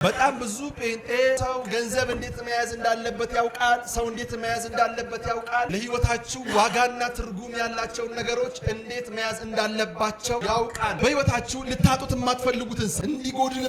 በጣም ብዙ ጴንጤ ሰው ገንዘብ እንዴት መያዝ እንዳለበት ያውቃል። ሰው እንዴት መያዝ እንዳለበት ያውቃል። ለህይወታችሁ ዋጋና ትርጉም ያላቸውን ነገሮች እንዴት መያዝ እንዳለባቸው ያውቃል። በህይወታችሁ ልታጡት የማትፈልጉትን እንዲጎድል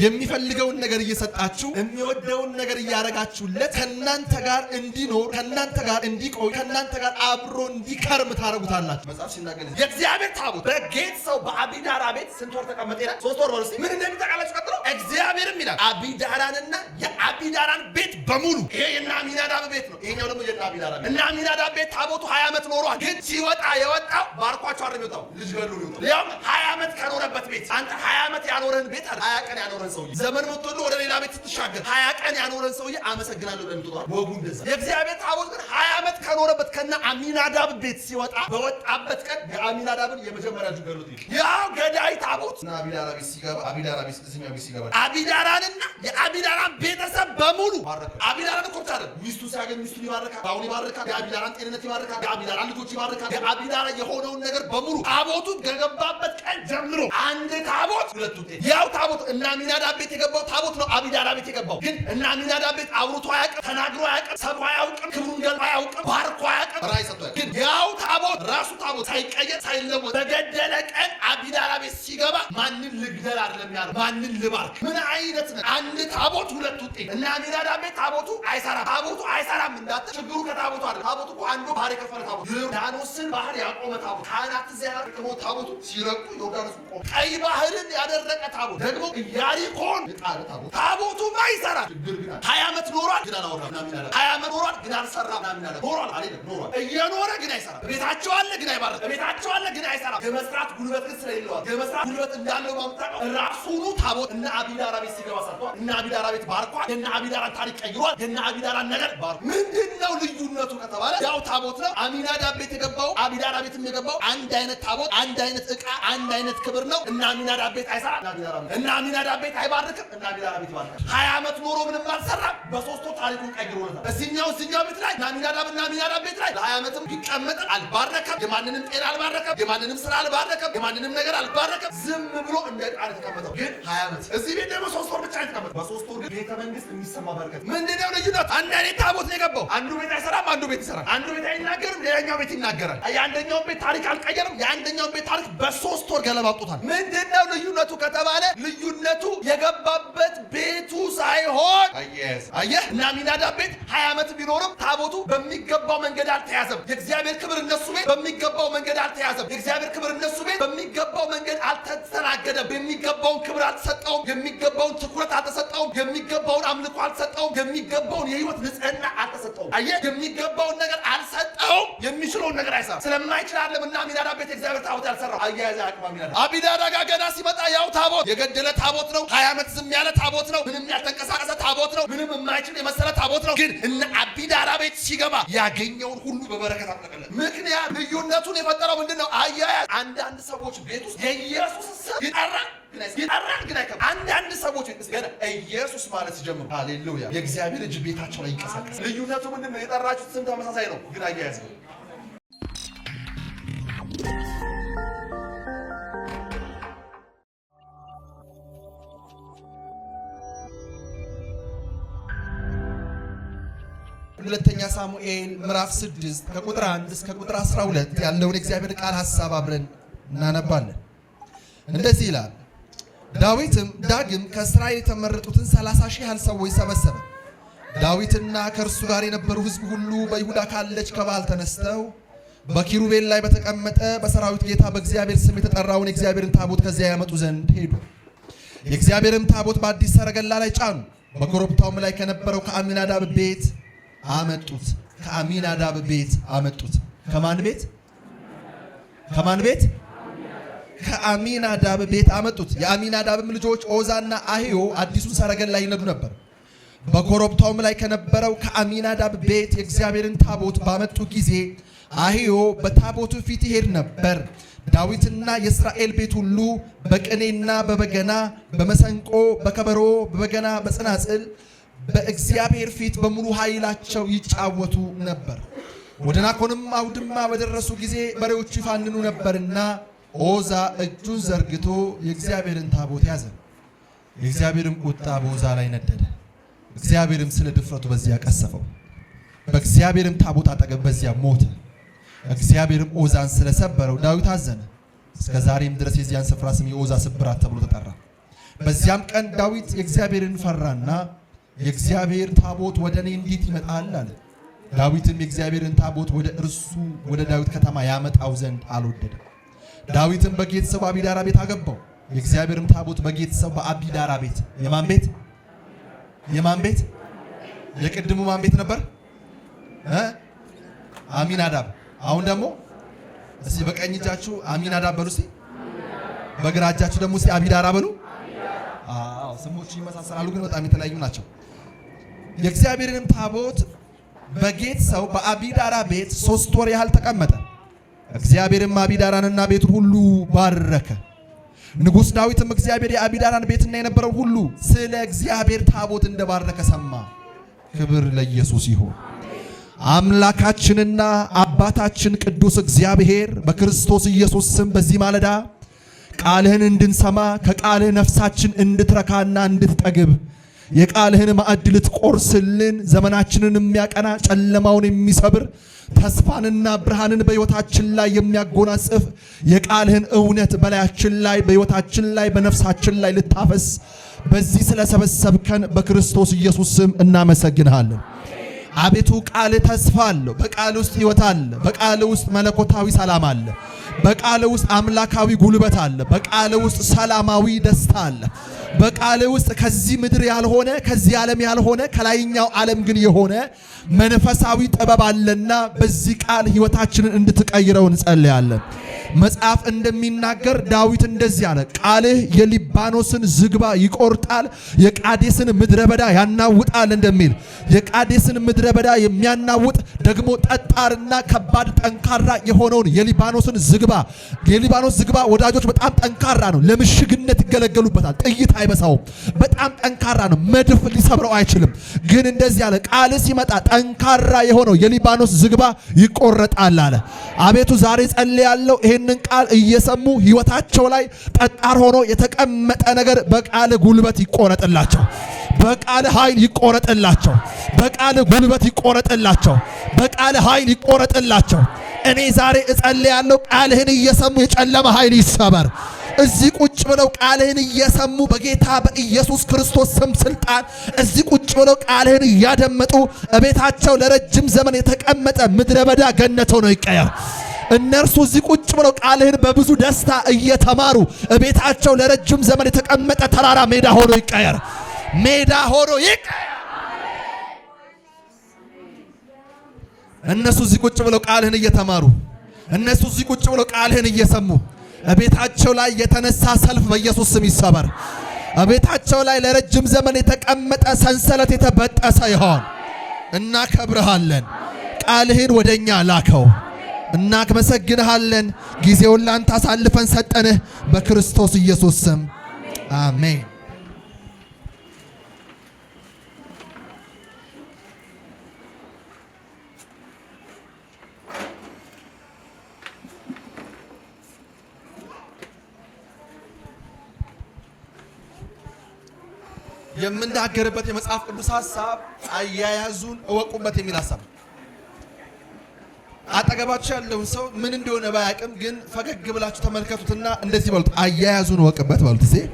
የሚፈልገውን ነገር እየሰጣችሁ የሚወደውን ነገር እያረጋችሁለት ከናንተ ጋር እንዲኖር ከናንተ ጋር እንዲቆይ ከናንተ ጋር አብሮ እንዲከርም ታረጉታላችሁ። መጽሐፍ ሲናገር የእግዚአብሔር ታቦት በጌት ሰው በአቢዳራ ቤት ስንት ወር ተቀመጠ ይላል? 3 ወር ወርስ ምን እንደሚጠቃለች ቀጥሎ እግዚአብሔርም ይላል አቢዳራንና የአቢዳራን ቤት በሙሉ ይሄ የና አሚናዳብ ቤት ነው። ይሄኛው ደግሞ የና አቢዳራ ቤት እና አሚናዳብ ቤት ታቦቱ 20 ዓመት ኖሯል። ግን ሲወጣ የወጣው ባርኳቸው አይደል የወጣው ልጅ ገሉ ነው። ያው 20 ዓመት ከኖረበት ቤት አንተ 20 ዓመት ያኖረን ቤት 20 ቀን ያኖረን ሰውዬ ዘመን መጥቶ ወደ ሌላ ቤት ስትሻገር 20 ቀን ያኖረን ሰውዬ አመሰግናለሁ ለምትጧል ወጉ እንደዛ። የእግዚአብሔር ታቦት ግን 20 ዓመት ከኖረበት ከና አሚናዳብ ቤት ሲወጣ በወጣበት ቀን የአሚናዳብን የመጀመሪያ ልጅ ገሉት። ያው ገዳይ ታቦት እና አቢዳራ ቤት ሲገባ አቢዳራ ቤት እዚህኛው ቤት ሲገባ አቢዳራንና የአቢዳራን ቤተሰብ በሙሉ ባረከ። አቢዳራን እኮ ታዲያ ሚስቱ ሲያገኝ ሚስቱን ይባርካል፣ ባውን ይባርካል፣ የአቢዳራን ጤንነት ይባርካል፣ የአቢዳራን ልጆች ይባርካል። የአቢዳራ የሆነውን ነገር በሙሉ ታቦቱ ከገባበት ቀን ጀምሮ አንድ ታቦት ሁለት ውጤት። ያው ታቦት እና አሚናዳብ ቤት የገባው ታቦት ነው አቢዳራ ቤት የገባው። ግን እና አሚናዳብ ቤት አውርቶ አያውቅም፣ ተናግሮ አያውቅም፣ ሰብኮ አያውቅም፣ ክብሩን ገልጦ አያውቅም፣ ባርኮ አያውቅም፣ ራይ ሰጥቶ አያውቅም። ግን ያው ታቦት ራሱ ታቦት ሳይቀየር ሳይለወጥ በገደለ ቀን አቢዳራ ቤት ሲገባ ማንን ልግደል አይደለም ያለው ማንን ልባርክ። ምን አይነት ነው? አንድ ታቦት ሁለት ውጤት። እና አሚናዳብ ቤት ታቦቱ አይሰራም፣ ታቦቱ አይሰራም እንዳት ችግሩ ከታቦቱ አይደል። ታቦቱ እኮ አንዱ ባህር የከፈለ ታቦት ዮርዳኖስን ባህር ያቆመ ታቦት ካህናት ዘያ ደግሞ ታቦቱ ሲረቁ ዮርዳኖስ ቆመ። ቀይ ባህርን ያደረቀ ታቦት ደግሞ ኢያሪኮን የጣለ ታቦት ታቦቱ ማይሰራ ችግር ግን 20 ዓመት ኖሯል ግን አላወራም። 20 ዓመት ኖሯል ግን አልሰራም። ኖሯል አይደል ኖሯል እየኖረ ግን አይሰራም። ቤታቸው አለ ግን አይባርክም። ቤታቸው አለ ግን አይሰራም። የመስራት ጉልበት ግን ስለሌለው የመስራት ጉልበት እንዳለው ማምጣቀው ራሱኑ ታቦት እና አቢዳራ ቤት ሲገባ ሰርቷል። እና አቢዳራ ቤት ባርኳል። እና አቢዳራን ታሪክ ቀይሯል። እና አቢዳራን ነገር ባርኩ። ምንድነው ልዩነቱ ከተባለ ያው ታቦት ነው። አሚናዳብ ቤት የገባው አቢዳራ ቤትም የገባው አንድ አይነት ታቦት አንድ አይነት ዕቃ አንድ አይነት ክብር ነው። እና አሚናዳብ ቤት አይሰራም። እና አሚናዳብ ቤት አይባርክም። እና አቢዳራ ቤት ይባርካል። 20 ዓመት ኖሮ ምንም አልሰራም። በሶስቱ ታሪኩን ቀይሮታል። እዚህኛው ቤት ላይ አሚናዳብ እና አሚናዳብ ቤት ላይ ለ20 ዓመትም ቢቀመጥ አልባረከም። የማንንም ጤና አልባረከም። የማንንም ስራ አልባረከም። የማንንም ነገር አልባረከም። ዝም ብሎ እንደ ቃል ተቀመጠው። ግን 20 ዓመት እዚህ ቤት ደግሞ 3 ወር ብቻ ተቀመጠ። በ3 ወር ግን ቤተ መንግስት የሚሰማ በረከት ምንድነው ልዩነት? አንድ አይነት ታቦት ነው የገባው። አንዱ ቤት አይሰራም፣ አንዱ ቤት ይሰራል። አንዱ ቤት አይናገርም፣ ሌላኛው ቤት ይናገራል። የአንደኛው ቤት ታሪክ አልቀየረም፣ የአንደኛው ቤት ታሪክ በ3 ወር ገለባብጦታል። ምንድነው ልዩነቱ ከተባለ ልዩነቱ የገባበት ቤቱ ሳይሆን አየህ እና አሚናዳብ ቤት 20 ዓመት ቢኖርም ታቦቱ በሚገባው መንገድ አልተያዘም። የእግዚአብሔር ክብር እነሱ ቤት በሚገባው መንገድ አልተያዘም። የእግዚአብሔር ክብር እነሱ ቤት በሚገባው መንገድ አልተስተናገደም። የሚገባውን ክብር አልተሰጠውም። የሚገባውን ትኩረት አልተሰጠውም። የሚገባውን አምልኮ አልተሰጠውም። የሚገባውን የህይወት ንጽህና አልተሰጠውም። አየህ የሚገባውን ነገር አልሰጠውም። የሚችለውን ነገር አይሰራም። ስለማይችል አይደለም እና አሚናዳብ ቤት የእግዚአብሔር ታቦት ያልሰራው። አያያዝ አቅም አቢዳራ ጋር ገና ሲመጣ ያው ታቦት የገደለ ታቦት ነው። 20 ዓመት ዝም ያለ ታቦት ነው። ምንም ያልተንቀሳቀሰ ታቦት ነው። ምንም የማይችል የመሰለ ታቦት ነው። ግን እና አቢዳራ ቤት ሲገባ ያገኘውን ሁሉ በበረከት አጥለቀለለ። ምክንያት ልዩነቱን የፈጠረው ምንድነው? አያያዝ አንዳንድ ሰዎች ቤት ውስጥ የኢየሱስ ስም ይጠራል ግን አይከብም። አንዳንድ ሰዎች ገና ኢየሱስ ማለት ሲጀምሩ ሃሌሉያ የእግዚአብሔር እጅ ቤታቸው ላይ ይንቀሳቀስ። ልዩነቱ ምንድነው? የጠራችሁት ስም ተመሳሳይ ነው፣ ግን አያያዝ ነው። ሁለተኛ ሳሙኤል ምዕራፍ 6 ከቁጥር 1 እስከ ቁጥር 12 ያለውን የእግዚአብሔር ቃል ሐሳብ አብረን እናነባለን። እንደዚህ ይላል። ዳዊትም ዳግም ከእስራኤል የተመረጡትን 30,000 ያህል ሰዎች ሰበሰበ። ዳዊትና ከእርሱ ጋር የነበሩ ሕዝብ ሁሉ በይሁዳ ካለች ከበዓል ተነስተው በኪሩቤል ላይ በተቀመጠ በሰራዊት ጌታ በእግዚአብሔር ስም የተጠራውን የእግዚአብሔርን ታቦት ከዚያ ያመጡ ዘንድ ሄዱ። የእግዚአብሔርን ታቦት በአዲስ ሰረገላ ላይ ጫኑ። በኮረብታውም ላይ ከነበረው ከአሚናዳብ ቤት አመጡት። ከአሚናዳብ ቤት አመጡት። ከማን ቤት? ከማን ቤት? ከአሚናዳብ ቤት አመጡት። የአሚናዳብም ልጆች ኦዛና አህዮ አዲሱን ሰረገላ ይነዱ ነበር። በኮረብታውም ላይ ከነበረው ከአሚናዳብ ቤት የእግዚአብሔርን ታቦት ባመጡ ጊዜ አህዮ በታቦቱ ፊት ይሄድ ነበር። ዳዊትና የእስራኤል ቤት ሁሉ በቅኔና በበገና በመሰንቆ በከበሮ በበገና በጽናጽል በእግዚአብሔር ፊት በሙሉ ኃይላቸው ይጫወቱ ነበር። ወደ ናኮንም አውድማ በደረሱ ጊዜ በሬዎቹ ይፋንኑ ነበርና ኦዛ እጁን ዘርግቶ የእግዚአብሔርን ታቦት ያዘ። የእግዚአብሔርም ቁጣ በዖዛ ላይ ነደደ። እግዚአብሔርም ስለ ድፍረቱ በዚያ ቀሰፈው። በእግዚአብሔርም ታቦት አጠገብ በዚያ ሞተ። እግዚአብሔርም ዖዛን ስለሰበረው ዳዊት አዘነ። እስከ ዛሬም ድረስ የዚያን ስፍራ ስም የዖዛ ስብራት ተብሎ ተጠራ። በዚያም ቀን ዳዊት የእግዚአብሔርን ፈራና የእግዚአብሔር ታቦት ወደ እኔ እንዴት ይመጣል አለ። ዳዊትም የእግዚአብሔርን ታቦት ወደ እርሱ ወደ ዳዊት ከተማ ያመጣው ዘንድ አልወደደም። ዳዊትም በጌት ሰው በአቢዳራ ቤት አገባው። የእግዚአብሔርም ታቦት በጌት ሰው በአቢዳራ ቤት የማን ቤት? የማን ቤት? የቅድሙ ማን ቤት ነበር? አሚናዳብ። አሁን ደግሞ እስቲ በቀኝ እጃችሁ አሚናዳብ በሉ፣ እስቲ በግራ እጃችሁ ደግሞ እስቲ አቢዳራ በሉ። አዎ ስሞቹ ይመሳሰላሉ ግን በጣም የተለያዩ ናቸው። የእግዚአብሔርንም ታቦት በጌት ሰው በአቢዳራ ቤት 3 ወር ያህል ተቀመጠ። እግዚአብሔርም አቢዳራንና ቤቱን ሁሉ ባረከ። ንጉሥ ዳዊትም እግዚአብሔር የአቢዳራን ቤትና የነበረውን ሁሉ ስለ እግዚአብሔር ታቦት እንደባረከ ሰማ። ክብር ለኢየሱስ ይሁን። አምላካችንና አባታችን ቅዱስ እግዚአብሔር በክርስቶስ ኢየሱስ ስም በዚህ ማለዳ ቃልህን እንድንሰማ ከቃልህ ነፍሳችን እንድትረካና እንድትጠግብ የቃልህን ማዕድ ልትቆርስልን ዘመናችንን የሚያቀና ጨለማውን የሚሰብር ተስፋንና ብርሃንን በሕይወታችን ላይ የሚያጎናጽፍ የቃልህን እውነት በላያችን ላይ በሕይወታችን ላይ በነፍሳችን ላይ ልታፈስ በዚህ ስለሰበሰብከን በክርስቶስ ኢየሱስ ስም እናመሰግንሃለን። አቤቱ ቃል ተስፋ አለ። በቃል ውስጥ ሕይወት አለ። በቃል ውስጥ መለኮታዊ ሰላም አለ። በቃል ውስጥ አምላካዊ ጉልበት አለ። በቃል ውስጥ ሰላማዊ ደስታ አለ። በቃል ውስጥ ከዚህ ምድር ያልሆነ ከዚህ ዓለም ያልሆነ ከላይኛው ዓለም ግን የሆነ መንፈሳዊ ጥበብ አለና በዚህ ቃል ሕይወታችንን እንድትቀይረው እንጸልያለን። መጽሐፍ እንደሚናገር ዳዊት እንደዚህ አለ፣ ቃልህ የሊባኖስን ዝግባ ይቆርጣል፣ የቃዴስን ምድረ በዳ ያናውጣል እንደሚል የቃዴስን ምድረ በዳ የሚያናውጥ ደግሞ ጠጣርና ከባድ ጠንካራ የሆነውን የሊባኖስን ዝግባ። የሊባኖስ ዝግባ ወዳጆች በጣም ጠንካራ ነው። ለምሽግነት ይገለገሉበታል። ጥይት አይበሳውም። በጣም ጠንካራ ነው። መድፍ ሊሰብረው አይችልም። ግን እንደዚህ አለ፣ ቃል ሲመጣ ጠንካራ የሆነው የሊባኖስ ዝግባ ይቆረጣል አለ። አቤቱ ዛሬ ጸልያለሁ ይህንን ቃል እየሰሙ ሕይወታቸው ላይ ጠጣር ሆኖ የተቀመጠ ነገር በቃል ጉልበት ይቆረጥላቸው። በቃል ኃይል ይቆረጥላቸው። በቃል ጉልበት ይቆረጥላቸው። በቃል ኃይል ይቆረጥላቸው። እኔ ዛሬ እጸልያለሁ ቃልህን እየሰሙ የጨለመ ኃይል ይሰበር። እዚህ ቁጭ ብለው ቃልህን እየሰሙ በጌታ በኢየሱስ ክርስቶስ ስም ስልጣን እዚህ ቁጭ ብለው ቃልህን እያደመጡ እቤታቸው ለረጅም ዘመን የተቀመጠ ምድረ በዳ ገነት ሆኖ ይቀየር። እነርሱ እዚህ ቁጭ ብለው ቃልህን በብዙ ደስታ እየተማሩ እቤታቸው ለረጅም ዘመን የተቀመጠ ተራራ ሜዳ ሆኖ ይቀየር። ሜዳ ሆኖ ይቀየር። እነሱ እዚህ ቁጭ ብለው ቃልህን እየተማሩ እነሱ እዚህ ቁጭ ብለው ቃልህን እየሰሙ እቤታቸው ላይ የተነሳ ሰልፍ በኢየሱስ ስም ይሰበር። እቤታቸው ላይ ለረጅም ዘመን የተቀመጠ ሰንሰለት የተበጠሰ ይሆን። እናከብርሃለን። ቃልህን ወደኛ ላከው። እናመሰግንሃለን። ጊዜውን ላንተ አሳልፈን ሰጠንህ። በክርስቶስ ኢየሱስ ስም አሜን። የምንናገርበት የመጽሐፍ ቅዱስ ሐሳብ አያያዙን እወቁበት የሚል ሐሳብ። አጠገባችሁ ያለውን ሰው ምን እንደሆነ ባያቅም ግን ፈገግ ብላችሁ ተመልከቱትና እንደዚህ በሉት፣ አያያዙን እወቅበት በሉት። እዚህ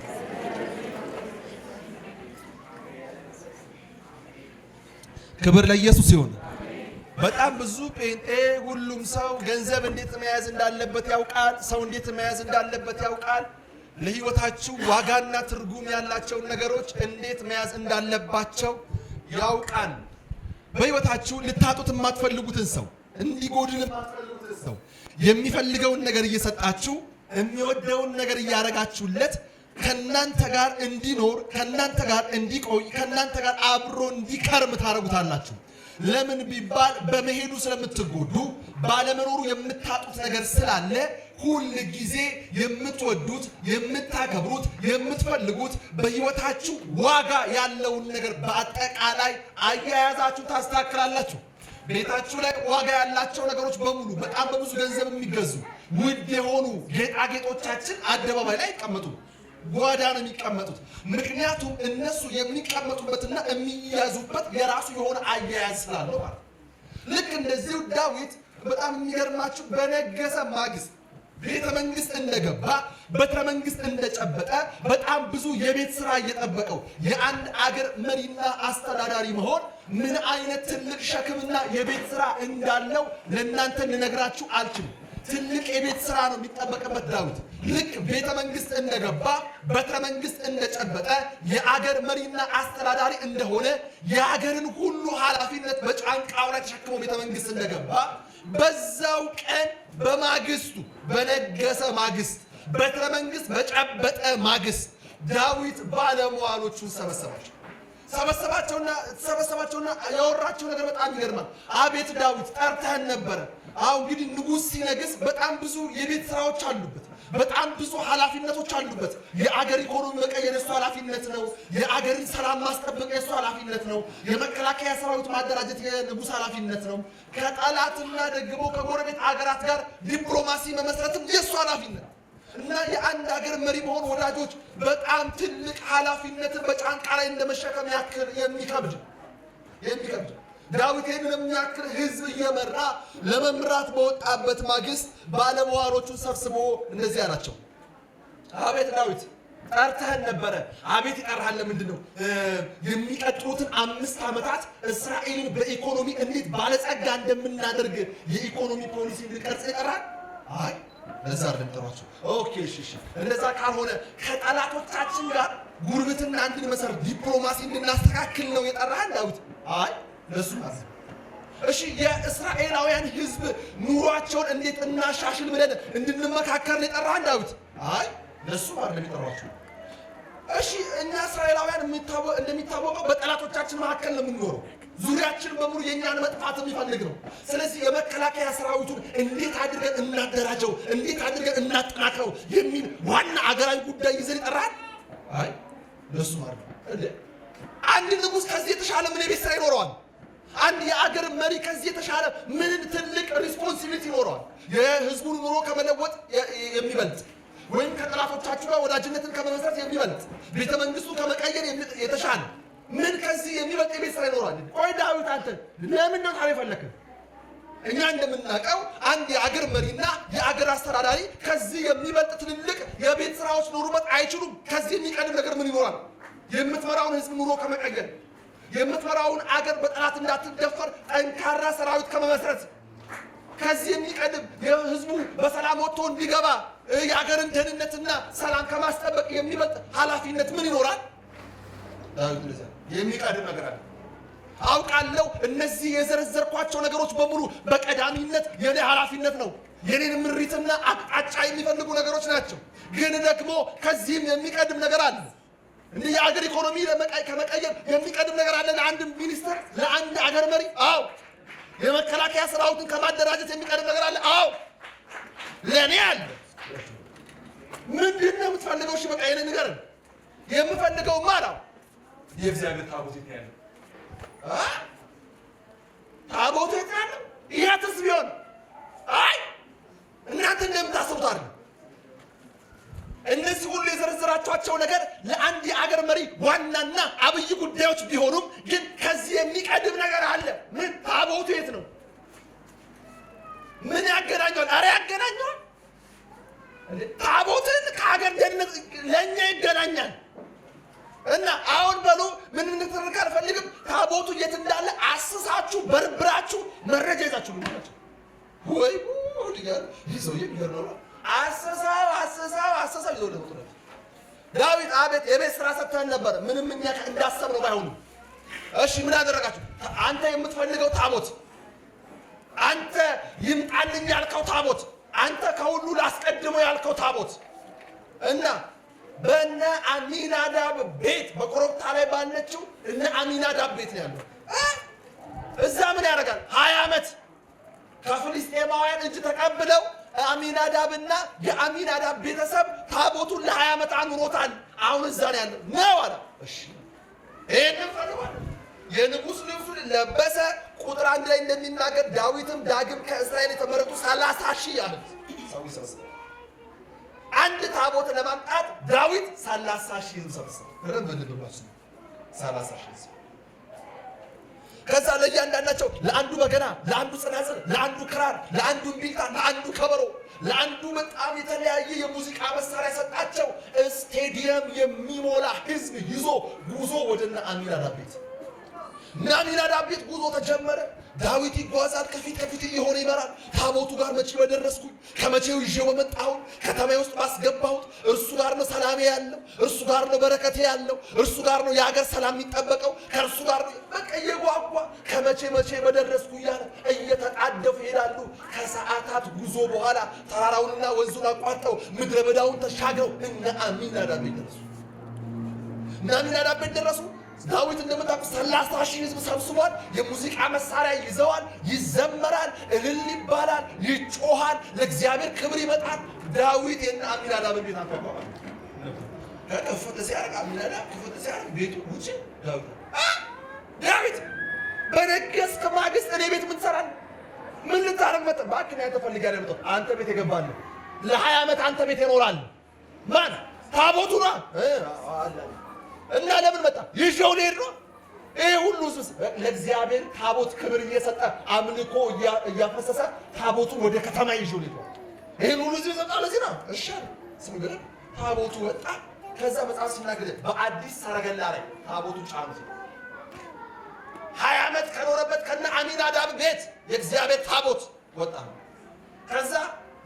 ክብር ለኢየሱስ ይሁን። በጣም ብዙ ጴንጤ ሁሉም ሰው ገንዘብ እንዴት መያዝ እንዳለበት ያውቃል። ሰው እንዴት መያዝ እንዳለበት ያውቃል። ለሕይወታችሁ ዋጋና ትርጉም ያላቸውን ነገሮች እንዴት መያዝ እንዳለባቸው ያውቃል። በሕይወታችሁ ልታጡት የማትፈልጉትን ሰው እንዲጎድል የማትፈልጉትን ሰው የሚፈልገውን ነገር እየሰጣችሁ የሚወደውን ነገር እያረጋችሁለት ከናንተ ጋር እንዲኖር ከናንተ ጋር እንዲቆይ ከናንተ ጋር አብሮ እንዲከርም ታረጉታላችሁ። ለምን ቢባል በመሄዱ ስለምትጎዱ ባለመኖሩ የምታጡት ነገር ስላለ ሁል ጊዜ የምትወዱት የምታከብሩት የምትፈልጉት በሕይወታችሁ ዋጋ ያለውን ነገር በአጠቃላይ አያያዛችሁ ታስተካክላላችሁ። ቤታችሁ ላይ ዋጋ ያላቸው ነገሮች በሙሉ በጣም በብዙ ገንዘብ የሚገዙ ውድ የሆኑ ጌጣጌጦቻችን አደባባይ ላይ ይቀመጡ። ጓዳ ነው የሚቀመጡት። ምክንያቱም እነሱ የሚቀመጡበትና የሚያዙበት የራሱ የሆነ አያያዝ ስላለው ማለት። ልክ እንደዚሁ ዳዊት በጣም የሚገርማችሁ በነገሰ ማግስት ቤተ መንግስት እንደገባ ቤተ መንግስት እንደጨበጠ በጣም ብዙ የቤት ስራ እየጠበቀው የአንድ አገር መሪና አስተዳዳሪ መሆን ምን አይነት ትልቅ ሸክምና የቤት ስራ እንዳለው ለእናንተ ልነግራችሁ አልችልም። ትልቅ የቤት ስራ ነው የሚጠበቅበት ዳዊት ልክ ቤተ መንግስት እንደገባ ቤተ መንግስት እንደጨበጠ የአገር መሪና አስተዳዳሪ እንደሆነ የአገርን ሁሉ ኃላፊነት በጫንቃው ላይ ተሸክሞ ቤተ መንግስት እንደገባ በዛው ቀን በማግስቱ በነገሰ ማግስት ቤተ መንግስት በጨበጠ ማግስት ዳዊት ባለሟሎቹን ሰበሰባቸውና ያወራቸው ነገር በጣም ይገርማል። አቤት ዳዊት ጠርተህን ነበረ። አሁን እንግዲህ ንጉሥ ሲነግስ በጣም ብዙ የቤት ስራዎች አሉበት። በጣም ብዙ ኃላፊነቶች አሉበት። የአገር ኢኮኖሚ መቀየር የሱ ኃላፊነት ነው። የአገርን ሰላም ማስጠበቅ የሱ ኃላፊነት ነው። የመከላከያ ሰራዊት ማደራጀት የንጉሥ ኃላፊነት ነው። ከጠላትና ደግሞ ከጎረቤት አገራት ጋር ዲፕሎማሲ መመስረትም የሱ ኃላፊነት እና የአንድ ሀገር መሪ መሆን ወዳጆች በጣም ትልቅ ኃላፊነትን በጫንቃ ላይ እንደመሸከም ያክል የሚከብድ ዳዊት ይህንን የሚያክል ህዝብ እየመራ ለመምራት በወጣበት ማግስት ባለመዋሎቹን ሰብስቦ እንደዚህ አላቸው። አቤት ዳዊት ጠርተህን ነበረ። አቤት ይጠራሃል ለምንድን ነው? የሚቀጥሉትን 5 ዓመታት እስራኤልን በኢኮኖሚ እንዴት ባለጸጋ እንደምናደርግ የኢኮኖሚ ፖሊሲ እንድንቀርጽ ይጠራል። አይ ለዛ እንደምጠራቸው። ኦኬ እሺ፣ እንደዛ ካልሆነ ከጠላቶቻችን ጋር ጉርብትና እንድንመሰርት ዲፕሎማሲ እንድናስተካክል ነው የጠራህን ዳዊት። አይ ለሱ ማለት እሺ፣ የእስራኤላውያን ህዝብ ኑሯቸውን እንዴት እናሻሽል ብለን እንድንመካከር ነው የጠራህን ዳዊት። አይ ለሱ አይደለም የጠራቸው። እሺ፣ እኛ እስራኤላውያን እንደሚታወቀው በጠላቶቻችን መካከል ነው የምንኖረው። ዙሪያችን በሙሉ የኛን መጥፋት የሚፈልግ ነው። ስለዚህ የመከላከያ ሰራዊቱን እንዴት አድርገን እናደራጀው፣ እንዴት አድርገን እናጠናክረው የሚል ዋና አገራዊ ጉዳይ ይዘን ይጠራል። አይ ለሱ ማለት እንዴ አንድ ንጉሥ ከዚህ የተሻለ ምን የቤት ስራ ይኖረዋል? አንድ የአገር መሪ ከዚህ የተሻለ ምን ትልቅ ሪስፖንሲቢሊቲ ይኖረዋል? የህዝቡን ኑሮ ከመለወጥ የሚበልጥ ወይም ከጠላቶቻችሁ ጋር ወዳጅነትን ከመመስረት የሚበልጥ ቤተ መንግስቱ ከመቀየር የተሻለ ምን ከዚህ የሚበልጥ የቤት ስራ ይኖራል? ቆይ ዳዊት አንተ ለምን ነው ታዲያ ፈለክ? እኛ እንደምናውቀው አንድ የአገር መሪና የአገር አስተዳዳሪ ከዚህ የሚበልጥ ትልልቅ የቤት ስራዎች ኖሩበት አይችሉም። ከዚህ የሚቀድም ነገር ምን ይኖራል? የምትመራውን ህዝብ ኑሮ ከመቀየር፣ የምትመራውን አገር በጠላት እንዳትደፈር ጠንካራ ሰራዊት ከመመስረት፣ ከዚህ የሚቀድም የህዝቡ በሰላም ወጥቶ እንዲገባ የአገርን ደህንነትና ሰላም ከማስጠበቅ የሚበልጥ ኃላፊነት ምን ይኖራል? የሚቀድም ነገር አለ። አውቃለሁ እነዚህ የዘረዘርኳቸው ነገሮች በሙሉ በቀዳሚነት የኔ ኃላፊነት ነው። የኔን ምሪትና አቅጣጫ የሚፈልጉ ነገሮች ናቸው። ግን ደግሞ ከዚህም የሚቀድም ነገር አለ። እንዴ የአገር ኢኮኖሚ ከመቀየር የሚቀድም ነገር አለ ለአንድ ሚኒስትር፣ ለአንድ አገር መሪ። አዎ የመከላከያ ሰራዊትን ከማደራጀት የሚቀድም ነገር አለ። አዎ ለኔ አለ። ምንድን ነው የምትፈልገው? እሺ በቃ የኔ ነገር የምፈልገው ማራው የእግዚአብሔር ታቦት የት ያለው? ታቦት የት ያለው? ይሄትስ ቢሆን አይ እናንተ እንደምታስቡት አይደል። እነዚህ ሁሉ የዘረዘራቸው ነገር ለአንድ የአገር መሪ ዋናና አብይ ጉዳዮች ቢሆኑም ግን ከዚህ የሚቀድም ነገር አለ። ምን? ታቦቱ የት ነው? ምን ያገናኘዋል? አረ ያገናኘዋል። ታቦትን ከሀገር ደህንነት ለእኛ ይገናኛል። እና አሁን በሉ ምን እንድትርክ አልፈልግም። ታቦቱ የት እንዳለ አስሳችሁ በርብራችሁ መረጃ ይዛችሁ ልናቸው ወይ ይጋር ይዘውዬ ይገርናል። አስሳው ይዘው ለሞት ነው። ዳዊት አቤት የቤት ስራ ሰጥተን ነበር። ምንም እኛ እንዳሰብነው ባይሆንም እሺ ምን አደረጋችሁ? አንተ የምትፈልገው ታቦት፣ አንተ ይምጣልኝ ያልከው ታቦት፣ አንተ ከሁሉ ላስቀድመው ያልከው ታቦት እና በእነ አሚናዳብ ቤት በኮረብታ ላይ ባለችው እነ አሚናዳብ ቤት ነው ያለው። እዛ ምን ያደርጋል? 20 ዓመት ከፍልስጤማውያን እጅ ተቀብለው አሚናዳብና የአሚናዳብ ቤተሰብ ታቦቱን ለ20 ዓመት አኑሮታል። አሁን እዛ ነው ያለው ነው አለ። እሺ ይሄንን ፈልጓል። የንጉሥ ልብሱን ለበሰ። ቁጥር 1 ላይ እንደሚናገር ዳዊትም ዳግም ከእስራኤል የተመረጡ 30,000 ያሉት ሰው ይሰበሰባል። አንድ ታቦት ለማምጣት ዳዊት 30,000 ሕዝብ ሰበሰበ። ረበልብላችሁ 30,000 ከዛ ለእያንዳንዳቸው ለአንዱ በገና፣ ለአንዱ ጽናጽል፣ ለአንዱ ክራር፣ ለአንዱ እምቢልታ፣ ለአንዱ ከበሮ፣ ለአንዱ በጣም የተለያየ የሙዚቃ መሳሪያ ሰጣቸው። ስቴዲየም የሚሞላ ሕዝብ ይዞ ጉዞ ወደ አሚናዳብ ቤት አሚናዳብ ቤት ጉዞ ተጀመረ። ዳዊት ይጓዛል፣ ከፊት ከፊት እየሆነ ይመራል። ታቦቱ ጋር መቼ በደረስኩኝ ከመቼው ይዤው በመጣሁት ከተማ ውስጥ ባስገባሁት እርሱ ጋር ነው ሰላሜ ያለው፣ እርሱ ጋር ነው በረከቴ ያለው፣ እርሱ ጋር ነው የሀገር ሰላም የሚጠበቀው፣ ከእርሱ ጋር ነው በቃ እየጓጓ ከመቼ በደረስኩ እያለ እየተጣደፉ ይሄዳሉ። ከሰዓታት ጉዞ በኋላ ተራራውንና ወንዙን አቋርጠው ምድረ በዳውን ተሻግረው እነ አሚናዳብ ቤት ደረሱ። አሚናዳብ ቤት ደረሱ። ዳዊት እንደምታውቁ 30,000 ሕዝብ ሰብስቧል። የሙዚቃ መሳሪያ ይዘዋል። ይዘመራል፣ እልል ይባላል፣ ይጮሃል፣ ለእግዚአብሔር ክብር ይመጣል። ዳዊት የነ አሚናዳብን ቤት አንኳኳ። ከከፈተ ሲያደርግ አሚናዳብ ከፈተ ሲያደርግ ቤቱ ውጭ ዳዊት በነገስክ ማግስት እኔ ቤት ምን ትሰራለህ? ምን ልታረግ መጣህ? እባክህ ነው ተፈልጋለህ የመጣው አንተ ቤት የገባለህ ለ20 ዓመት አንተ ቤት ይኖራል። ማን ታቦቱ ነው እና ለምን መጣ? ይዤው ልሄድ ነው። ይሄ ሁሉ ለእግዚአብሔር ታቦት ክብር እየሰጠ አምልኮ እያፈሰሰ ታቦቱን ወደ ከተማ ይዤው ልሄድ ነው። ይሄን ሁሉ እዚህ ዘጣ ለዚህ ነው። እሺ ስም ግን ታቦቱ ወጣ። ከዛ መጽሐፍ ሲናገር በአዲስ ሰረገላ ላይ ታቦቱን ጫኑት። 20 ዓመት ከኖረበት ከነ አሚናዳብ ቤት የእግዚአብሔር ታቦት ወጣ። ከዛ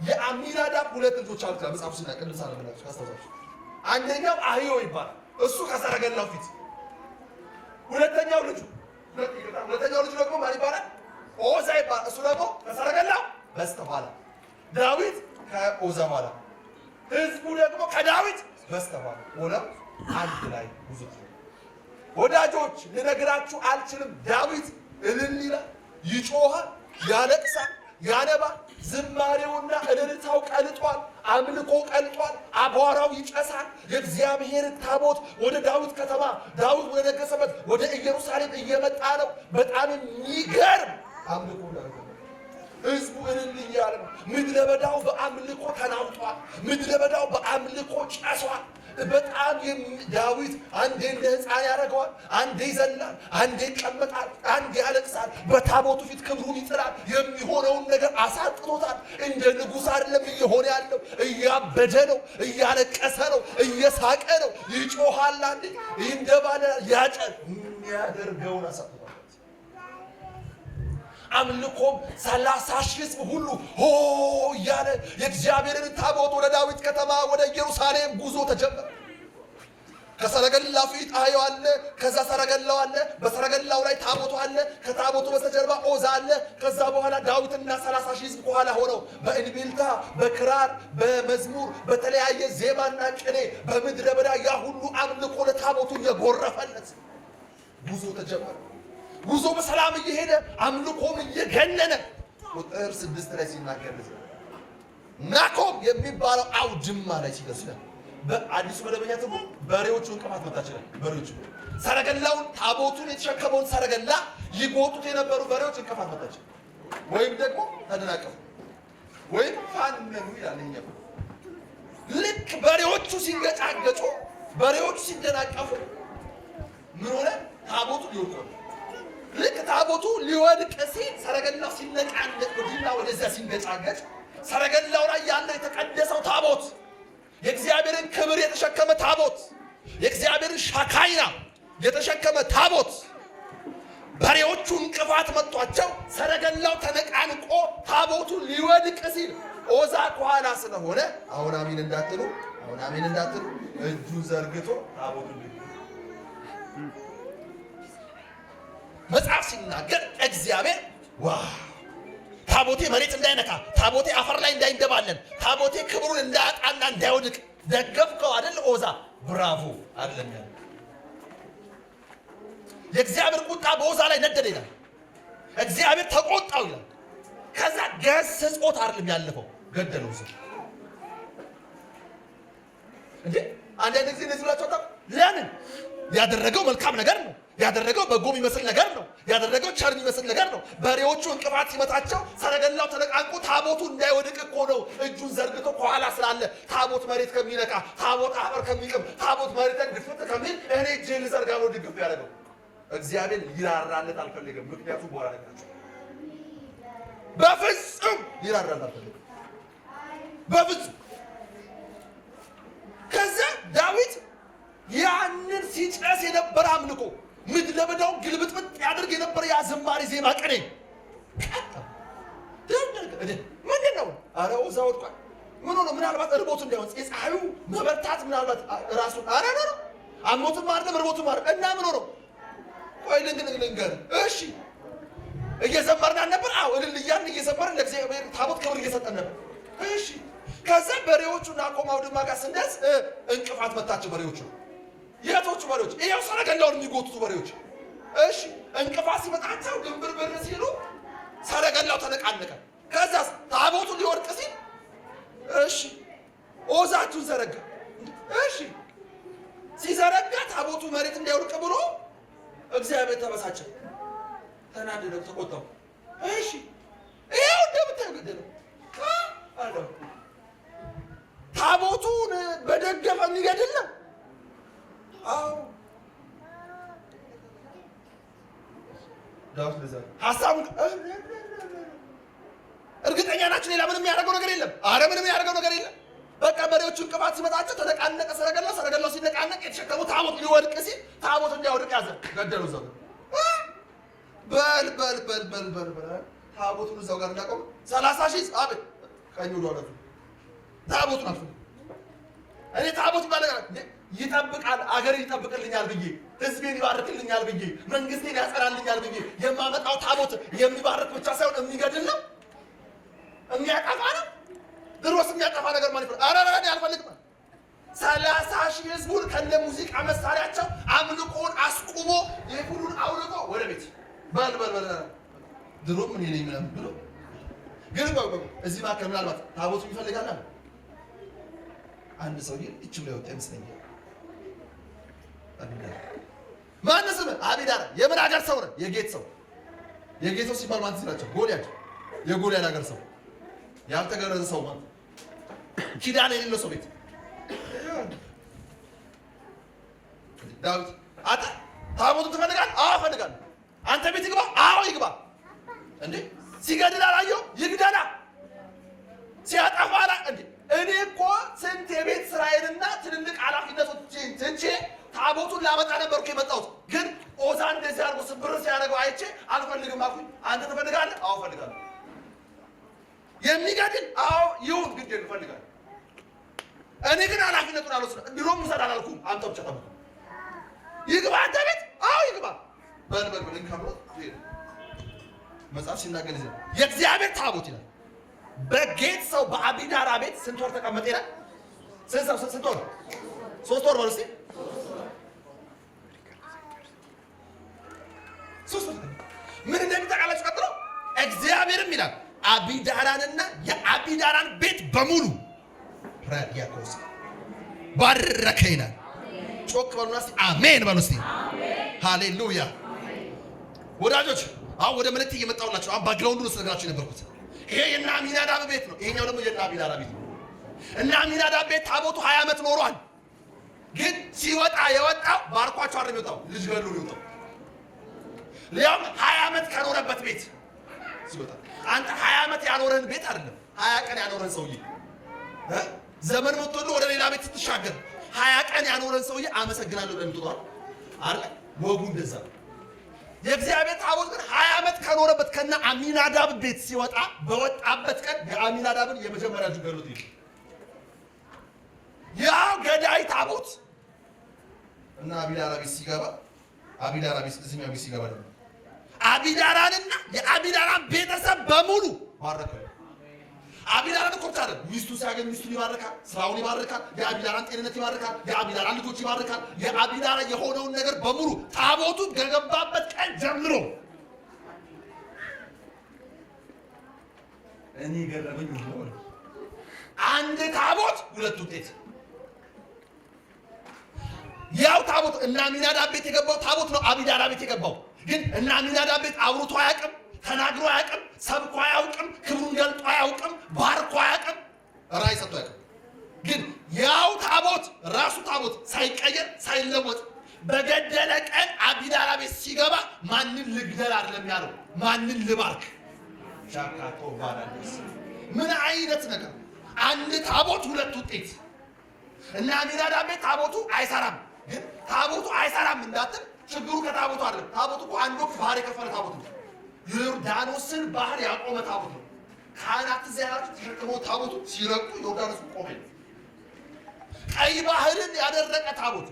የአሚናዳብ ሁለት ልጆች አሉት። መጽሐፍ ሲናገር ቅዱስ አለምላችሁ ካስተዋላችሁ አንደኛው አህዮ ይባላል። እሱ ከሰረገላው ፊት፣ ሁለተኛው ልጁ ደግሞ ማን ይባላል? ኦዛ ይባላል። እሱ ደግሞ ከሰረገላው በስተኋላ፣ ዳዊት ከኦዛ ኋላ፣ ህዝቡ ደግሞ ከዳዊት በስተኋላ ሆነው አንድ ላይ ጉዞ። ወዳጆች ልነግራችሁ አልችልም። ዳዊት እልል ይላል፣ ይጮሃል፣ ያለቅሳል፣ ያነባል። ዝማሬውና እልልታው ቀልጧል፣ አምልኮ ቀልጧል፣ አቧራው ይጨሳል። የእግዚአብሔር ታቦት ወደ ዳዊት ከተማ ዳዊት ወደ ነገሰበት ወደ ኢየሩሳሌም እየመጣ ነው። በጣም የሚገርም አምልኮ ነው። ህዝቡ እልል እያለ ነው። ምድረ በዳው በአምልኮ ተናውጧል። ምድረ በዳው በአምልኮ ጨሷል። በጣም ዳዊት አንዴ እንደ ሕፃን ያደርገዋል፣ አንዴ ይዘላል፣ አንዴ ይቀመጣል፣ አንዴ ያለቅሳል። በታቦቱ ፊት ክብሩን ይጥላል። የሚሆነውን ነገር አሳጥቶታል። እንደ ንጉሥ አይደለም እየሆነ ያለው። እያበደ ነው፣ እያለቀሰ ነው፣ እየሳቀ ነው፣ ይጮሃል፣ አንዴ ይንደባለላል፣ ያጨል የሚያደርገውን አሳጥቶታል። አምልኮም 30,000 ሕዝብ ሁሉ ሆ እያለ የእግዚአብሔርን ታቦት ወደ ዳዊት ከተማ ወደ ኢየሩሳሌም ጉዞ ተጀመረ። ከሰረገላው ፊት አህያው አለ፣ ከዛ ሰረገላው አለ፣ በሰረገላው ላይ ታቦቱ አለ፣ ከታቦቱ በስተጀርባ ኦዛ አለ። ከዛ በኋላ ዳዊትና 30,000 ሕዝብ ከኋላ ሆነው በእንቢልታ በክራር በመዝሙር በተለያየ ዜማና ቅኔ በምድረ በዳ ያ ሁሉ አምልኮ ለታቦቱ የጎረፈለት ጉዞ ተጀመረ። ጉዞ በሰላም እየሄደ አምልኮም እየገነነ ቁጥር 6 ላይ ሲናገር ናኮም የሚባለው አውድማ ላይ ሲደርስና በአዲሱ መደበኛ ትርጉም በሬዎቹ እንቅፋት መታችላል። በሬዎቹ ሰረገላውን ታቦቱን የተሸከመውን ሰረገላ ይጎጡት የነበሩ በሬዎች እንቅፋት መታች፣ ወይም ደግሞ ተደናቀፉ፣ ወይም ፋነኑ ይላል። ልክ በሬዎቹ ሲንገጫገጩ፣ በሬዎቹ ሲደናቀፉ ምን ሆነ? ታቦቱ ሊወድቅ። ልክ ታቦቱ ሊወድቅ ሲል ሰረገላው ሲነቃነቅ ወዲና ወደዚያ ሲንገጫገጭ ሰረገላው ላይ ያለ የተቀደሰው ታቦት የእግዚአብሔርን ክብር የተሸከመ ታቦት የእግዚአብሔርን ሻካይና የተሸከመ ታቦት በሬዎቹ እንቅፋት መጥቷቸው ሰረገላው ተነቃንቆ ታቦቱ ሊወድቅ ሲል ኦዛ ከኋላ ስለሆነ አሁን አሜን እንዳትሉ እጁን ዘርግቶ ታቦቱን መጽሐፍ ሲናገር እግዚአብሔር ታቦቴ መሬት እንዳይነካ፣ ታቦቴ አፈር ላይ እንዳይንደባለን፣ ታቦቴ ክብሩን እንዳያጣና እንዳይወድቅ ደገፍከው አይደል ኦዛ? ብራቮ አይደለም ያለው። የእግዚአብሔር ቁጣ በኦዛ ላይ ነደደ ይላል። እግዚአብሔር ተቆጣው ይላል። ከዛ ገስጾት አይደለም ያለፈው፣ ገደለው። እንዴ አንዳንድ ጊዜ እንደዚህ ብላችሁ ለምን ያደረገው መልካም ነገር ነው። ያደረገው በጎ የሚመስል ነገር ነው። ያደረገው ቸር የሚመስል ነገር ነው። በሬዎቹ እንቅፋት ሲመታቸው ሰረገላው ተነቃንቆ ታቦቱ እንዳይወድቅ እኮ ነው እጁን ዘርግቶ ከኋላ ስላለ ታቦት መሬት ከሚነካ ታቦት አፈር ከሚቅም ታቦት መሬትን ድፍት ከሚል እኔ እጄን ልዘርጋ ነው ድግፍ ያደረገው። እግዚአብሔር ይራራለት አልፈልግም። ምክንያቱም በኋላ ነገራቸው በፍጹም ይራራለት አልፈልግም። በፍጹም ከዛ ዳዊት ያንን ሲጨስ የነበረ አምልኮ ምድረ በዳውን ግልብጥብጥ ያደርግ የነበረ ያ ዝማሬ ዜማ ቅኔ ምንድን ነው? ኧረ እዛ ወድቋል። ምን ሆነ? ምናልባት እርቦቱ እንዳይሆን የፀሐዩ መበርታት ምናልባት ራሱ ኧረ ነው አሞቱም አይደለም እርቦቱም አይደለም እና ምን ሆነ? ቆይ ልንገር። እሺ እየዘመርን አልነበር? አዎ እልል እያልን እየዘመርን ለእግዚአብሔር ታቦት ክብር እየሰጠን ነበር። እሺ ከዛ በሬዎቹና ቆማው ድማ ጋር ስንደርስ እንቅፋት መታቸው በሬዎቹ። የቶቹ በሬዎች? ይሄው ሰረገላውን የሚጎቱቱ በሬዎች። እሺ እንቅፋት ሲመጣቸው ግንብርብር ሲሉ ሰረገላው ተነቃነቀ። ከዛስ ታቦቱ ሊወድቅ ሲል እሺ ኦዛችሁን ዘረጋ። እሺ ሲዘረጋ ታቦቱ መሬት እንዳይወድቅ ብሎ እግዚአብሔር ተበሳጨ፣ ተናደደ፣ ተቆጣው። እሺ ይሄው እንደምታገደለው አለው ታቦቱን በደገፈ የሚገድል ነው። አዎ ዳዊት ለዛ ሐሳቡን እርግጠኛ ናችሁ? ሌላ ምንም ያደረገው ነገር የለም። አረ ምንም ያደረገው ነገር የለም። በቃ በሬዎቹ እንቅፋት ሲመጣቸው ተነቃነቀ ሰረገላው። ሰረገላው ሲነቃነቅ የተሸከሙ ታቦት ሊወድቅ ሲል ታቦት እንዲያወድቅ ያዘ፣ ገደለው። እዛው በል ታቦቱን እዛው ጋር እንዳቆም 30 ሺህ አቤት ቀኝ ወደ ኋላ ታቦቱን አልፈ እኔ ታቦት ባለ ይጠብቃል፣ አገሬን ይጠብቅልኛል ብዬ ህዝቤን ይባርክልኛል ብዬ መንግስቴን ያጸናልኛል ብዬ የማመጣው ታቦት የሚባርክ ብቻ ሳይሆን የሚገድል ነው፣ የሚያጠፋ ነው። ድሮስ የሚያጠፋ ነገር ማለት ነው። አረ አልፈልግም። 30 ሺህ ህዝቡን ከነ ሙዚቃ መሳሪያቸው አምልኮን አስቁሞ የሁሉን አውልቆ ወደ ቤት በል ድሮ ምን ይለኝ ምናምን ብሎ ግን እዚህ ማከም ምናልባት ታቦቱ ይፈልጋል አለ አንድ ሰው እቺ ላይ ወጣ ይመስለኛል። ማን ስም? አቢዳራ። የምን ሀገር ሰው ነው? የጌት ሰው። የጌት ሰው ሲባል ማለት ናቸው ጎልያድ፣ የጎልያድ ሀገር ሰው፣ ያልተገረዘ ሰው ማለት ኪዳን የሌለው ሰው ቤት ዳዊት አታ ታቦቱን ትፈልጋለህ? አዎ እፈልጋለሁ። አንተ ቤት ይግባ? አዎ ይግባ። እንዴ ሲገድል አላየው? ይግደላ። ሲያጠፋ እንዴ እኔ እኮ ስንት የቤት ስራዬንና ትልልቅ ኃላፊነቶችን ትቼ ታቦቱን ላመጣ ነበርኩ የመጣሁት። ግን ኦዛ እንደዚህ አድርጎ ስብር ሲያደርገው አይቼ አልፈልግም አልኩኝ። አንተ ትፈልጋለህ? አዎ እፈልጋለሁ። የሚገድል? አዎ ይሁን፣ ግን እፈልጋለሁ። እኔ ግን ኃላፊነቱን አልወስድም። ድሮም ውሰድ አላልኩም። አንተ ብቻ ጠብቅ። ይግባ አንተ ቤት? አዎ ይግባ። በል እንካብሎ መጽሐፍ ሲናገር ይዘ የእግዚአብሔር ታቦት ይላል በጌት ሰው በአቢዳራ ቤት ስንት ወር ተቀመጠ ይላል? ስንት ወር? 3 ወር ማለት ነው። 3 ወር ምን እንደሚጠቃለች ቀጥሎ እግዚአብሔርም ይላል አቢዳራንና የአቢዳራን ቤት በሙሉ ራዲያኮስ ባረከ ይላል። ጮክ በሉና እስቲ አሜን በሉ እስቲ። ሃሌሉያ ወዳጆች፣ አሁን ወደ መልእክት እየመጣሁላችሁ አሁን ባክግራውንዱን ስለነግራችሁ የነበርኩት ይሄ የእነ አሚናዳብ ቤት ነው። ይሄኛው ደግሞ የእነ አቢዳራ ቤት ነው። እነ አሚናዳብ ቤት ታቦቱ 20 ዓመት ኖሯል። ግን ሲወጣ የወጣው ባርኳቸው አይደለም የወጣው፣ ልጅ ገድሎ ነው የወጣው። ሊያውም 20 ዓመት ከኖረበት ቤት ሲወጣ። አንተ 20 ዓመት ያኖረን ቤት አይደለም 20 ቀን ያኖረን ሰውዬ ዘመን መጥቶልህ ወደ ሌላ ቤት ስትሻገር 20 ቀን ያኖረን ሰውዬ አመሰግናለሁ ብለን ትቷል አይደል? ወጉ እንደዛ ነው። የእግዚአብሔር ታቦት ግን 20 ዓመት ከኖረበት ከነ አሚናዳብ ቤት ሲወጣ በወጣበት ቀን የአሚናዳብን የመጀመሪያ ልጅ ገድሎት ይሄ ያው ገዳይ ታቦት እና አቢዳራ ቤት ሲገባ አቢዳራ ቤት እዚህኛው ቤት ሲገባ ደግሞ አቢዳራንና የአቢዳራን ቤተሰብ በሙሉ ባረከ። አቢዳራን እኮ ብቻ አይደለም ሚስቱ ሲያገኝ ሚስቱን ይባርካል፣ ስራውን ይባርካል፣ የአቢዳራን ጤንነት ይባርካል፣ የአቢዳራን ልጆች ይባርካል። የአቢዳራ የሆነውን ነገር በሙሉ ታቦቱ ከገባበት ቀን ጀምሮ እኔ ገረመኝ ነው። አንድ ታቦት ሁለት ውጤት። ያው ታቦት እና አሚናዳብ ቤት የገባው ታቦት ነው አቢዳራ ቤት የገባው። ግን እና አሚናዳብ ቤት አውርቶ አያውቅም፣ ተናግሮ አያውቅም፣ ሰብኮ አያውቅም፣ ክብሩን ገልጦ አያውቅም፣ ባርኮ አያውቅም፣ ራእይ ሰጥቶ አያውቅም። ግን ያው ታቦት ራሱ ታቦት ሳይቀየር ሳይለወጥ በገደለ ቀን አቢዳራ ቤት ሲገባ ማንን ልግደል አይደለም ያለው፣ ማንን ልባርክ። ሻካቶ ባላደስ ምን አይነት ነገር! አንድ ታቦት ሁለት ውጤት። እና አሚናዳብ ቤት ታቦቱ አይሰራም። ግን ታቦቱ አይሰራም እንዳትል ችግሩ ከታቦቱ አይደለም። ታቦቱ እኮ አንድ ወቅት ባህር የከፈለ ታቦት ነው። ዮርዳኖስን ባህር ያቆመ ታቦት ነው። ካህናት እዚያ ያላችሁ ተሸክመው ታቦቱ ሲረቁ ዮርዳኖስ ቆመ። ቀይ ባህርን ያደረቀ ታቦት